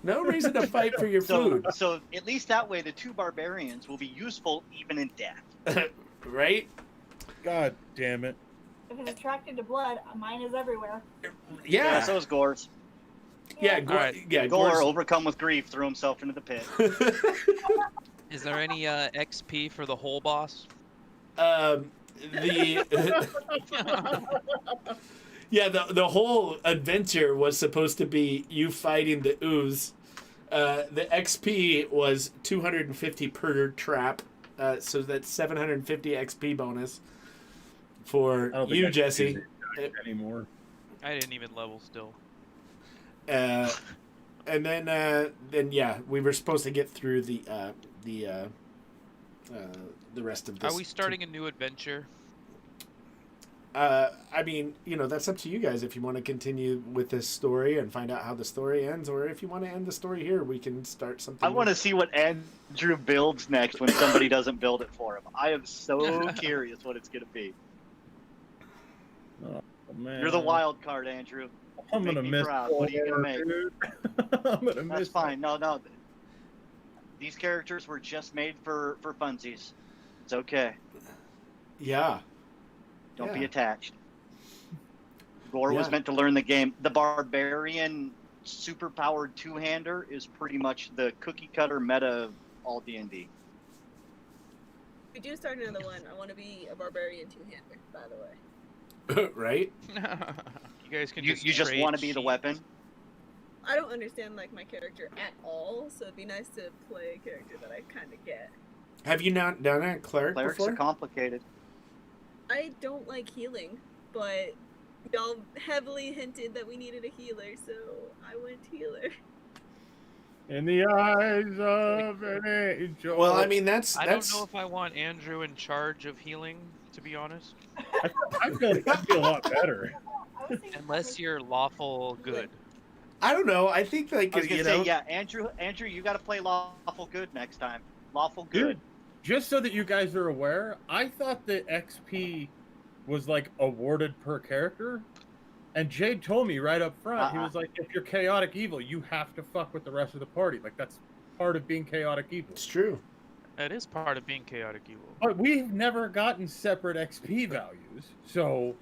No reason to fight for your So, food, so at least that way, the 2 barbarians will be useful even in death. right? God damn it. If it's attracted to blood, mine is everywhere. Yeah, Yeah, so is Gore's. yeah, Gore, Alright. yeah. Gore, Gore's- overcome with grief, threw himself into the pit. Is there any XP for the whole boss? The yeah, the whole adventure was supposed to be you fighting the ooze. The XP was 250 per trap, so that's 750 XP bonus for I don't think you, I can Jesse. use it anymore. I didn't even level still. And then yeah, we were supposed to get through the rest of this. Are we starting a new adventure? I mean, that's up to you guys if you want to continue with this story and find out how the story ends, or if you want to end the story here, we can start something. I want to see what Andrew builds next when somebody doesn't build it for him. I am so curious what it's going to be. Oh, man. You're the wild card, Andrew. I'm Make gonna me miss. proud. What are you gonna make? dude. I'm gonna That's miss. fine. No. These characters were just made for funsies. It's okay. Yeah. Don't Yeah. be attached. Gore was Yeah. meant to learn the game. The barbarian super-powered two-hander is pretty much the cookie-cutter meta of all D&D. We do start another one. I want to be a barbarian 2-hander, by the way. Right? You guys can You just trade want to be the sheets. weapon? I don't understand like my character at all, so it'd be nice to play a character that I kind of get. Have you not done a cleric Clerics before? are complicated. I don't like healing, but y'all heavily hinted that we needed a healer, so I went healer. In the eyes of an angel. Well, I mean, that's I don't know if I want Andrew in charge of healing, to be honest. I feel like I'd be a lot better. I was thinking Unless you're lawful good. I don't know. I think like I was you gonna say, know. yeah, Andrew, you got to play lawful good next time. Lawful good. Dude, just so that you guys are aware, I thought that XP was like awarded per character, and Jade told me right up front, he was like, if you're chaotic evil, you have to fuck with the rest of the party. Like, that's part of being chaotic evil. It's true. That is part of being chaotic evil. But we've never gotten separate XP values, so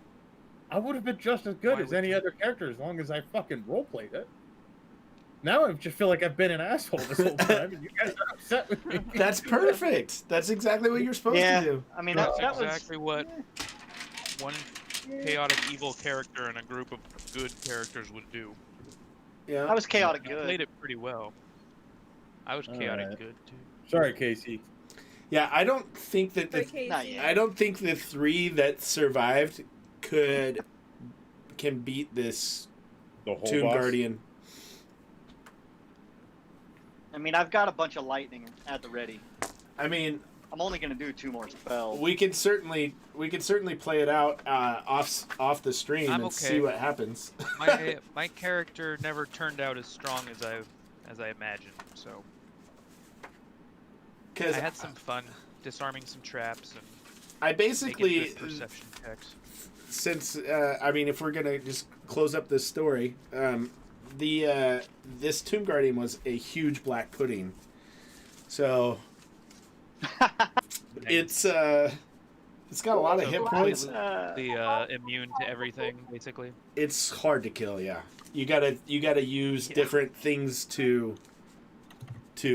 I would have been just as good Why as would any you? other character as long as I fucking roleplayed it. Now I just feel like I've been an asshole this whole time, and you guys are upset with me. That's perfect. That's exactly what you're supposed Yeah, to do. I mean That's that was exactly what one chaotic evil character and a group of good characters would do. Yeah. that was chaotic You good. played it pretty well. I was chaotic Alright. good too. Sorry, Casey. Yeah, I don't think that For the Not Casey. yet. I don't think the 3 that survived can beat this The whole Tomb boss. Guardian. I mean, I've got a bunch of lightning at the ready. I mean, I'm only gonna do 2 more spells. we can certainly play it out off the stream I'm and okay. see what happens. My character never turned out as strong as I imagined, so I Because had some fun disarming some traps and I making basically, good perception checks. since I mean, if we're gonna just close up this story, this Tomb Guardian was a huge black pudding, so it's got a lot of So hit completely- points. Immune to everything, basically. It's hard to kill. Yeah, you gotta use different things to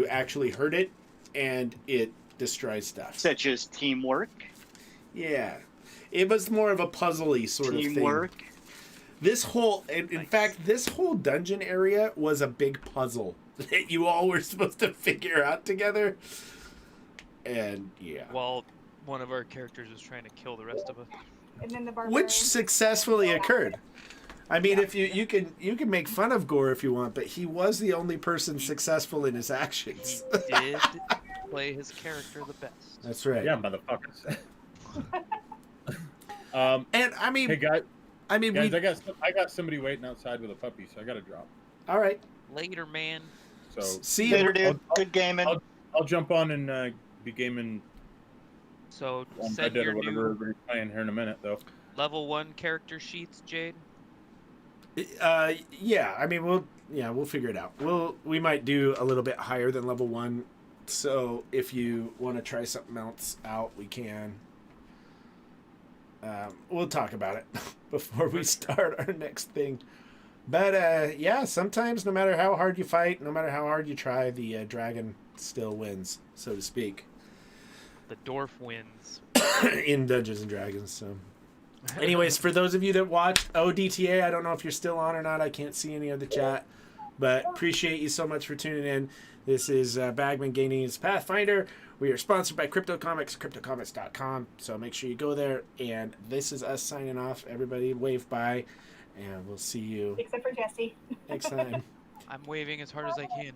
actually hurt it, and it destroys stuff. Such as teamwork. Yeah, it was more of a puzzly sort of Teamwork. thing. This whole, in Nice. fact, this whole dungeon area was a big puzzle that you all were supposed to figure out together. And yeah, While one of our characters is trying to kill the rest of us. And then the barbarian. which successfully occurred. I mean, if you can make fun of Gore if you want, but he was the only person successful in his He actions. did play his character the best. That's right. Yeah, motherfuckers. And I mean, Hey guys, we I got somebody waiting outside with a puppy, so I got to drop. all right. Later, man. So See Later, you. dude. Good gaming. I'll jump on and be gaming So on Red send Dead your or whatever new we're playing here in a minute, though. level 1 character sheets, Jade. Yeah. I mean, we'll figure it out. We might do a little bit higher than level 1. So if you want to try something else out, we can. We'll talk about it before we start our next thing. But yeah, sometimes no matter how hard you fight, no matter how hard you try, the dragon still wins, so to speak, The dwarf wins. in Dungeons and Dragons. So, anyways, for those of you that watched ODTA, I don't know if you're still on or not. I can't see any of the chat, but appreciate you so much for tuning in. This is Bagman Gaming's Pathfinder. We are sponsored by Crypto Comics, cryptocomics.com. So make sure you go there. And this is us signing off. Everybody wave bye. And we'll see you Except for Jesse. next time. I'm waving as hard as I can.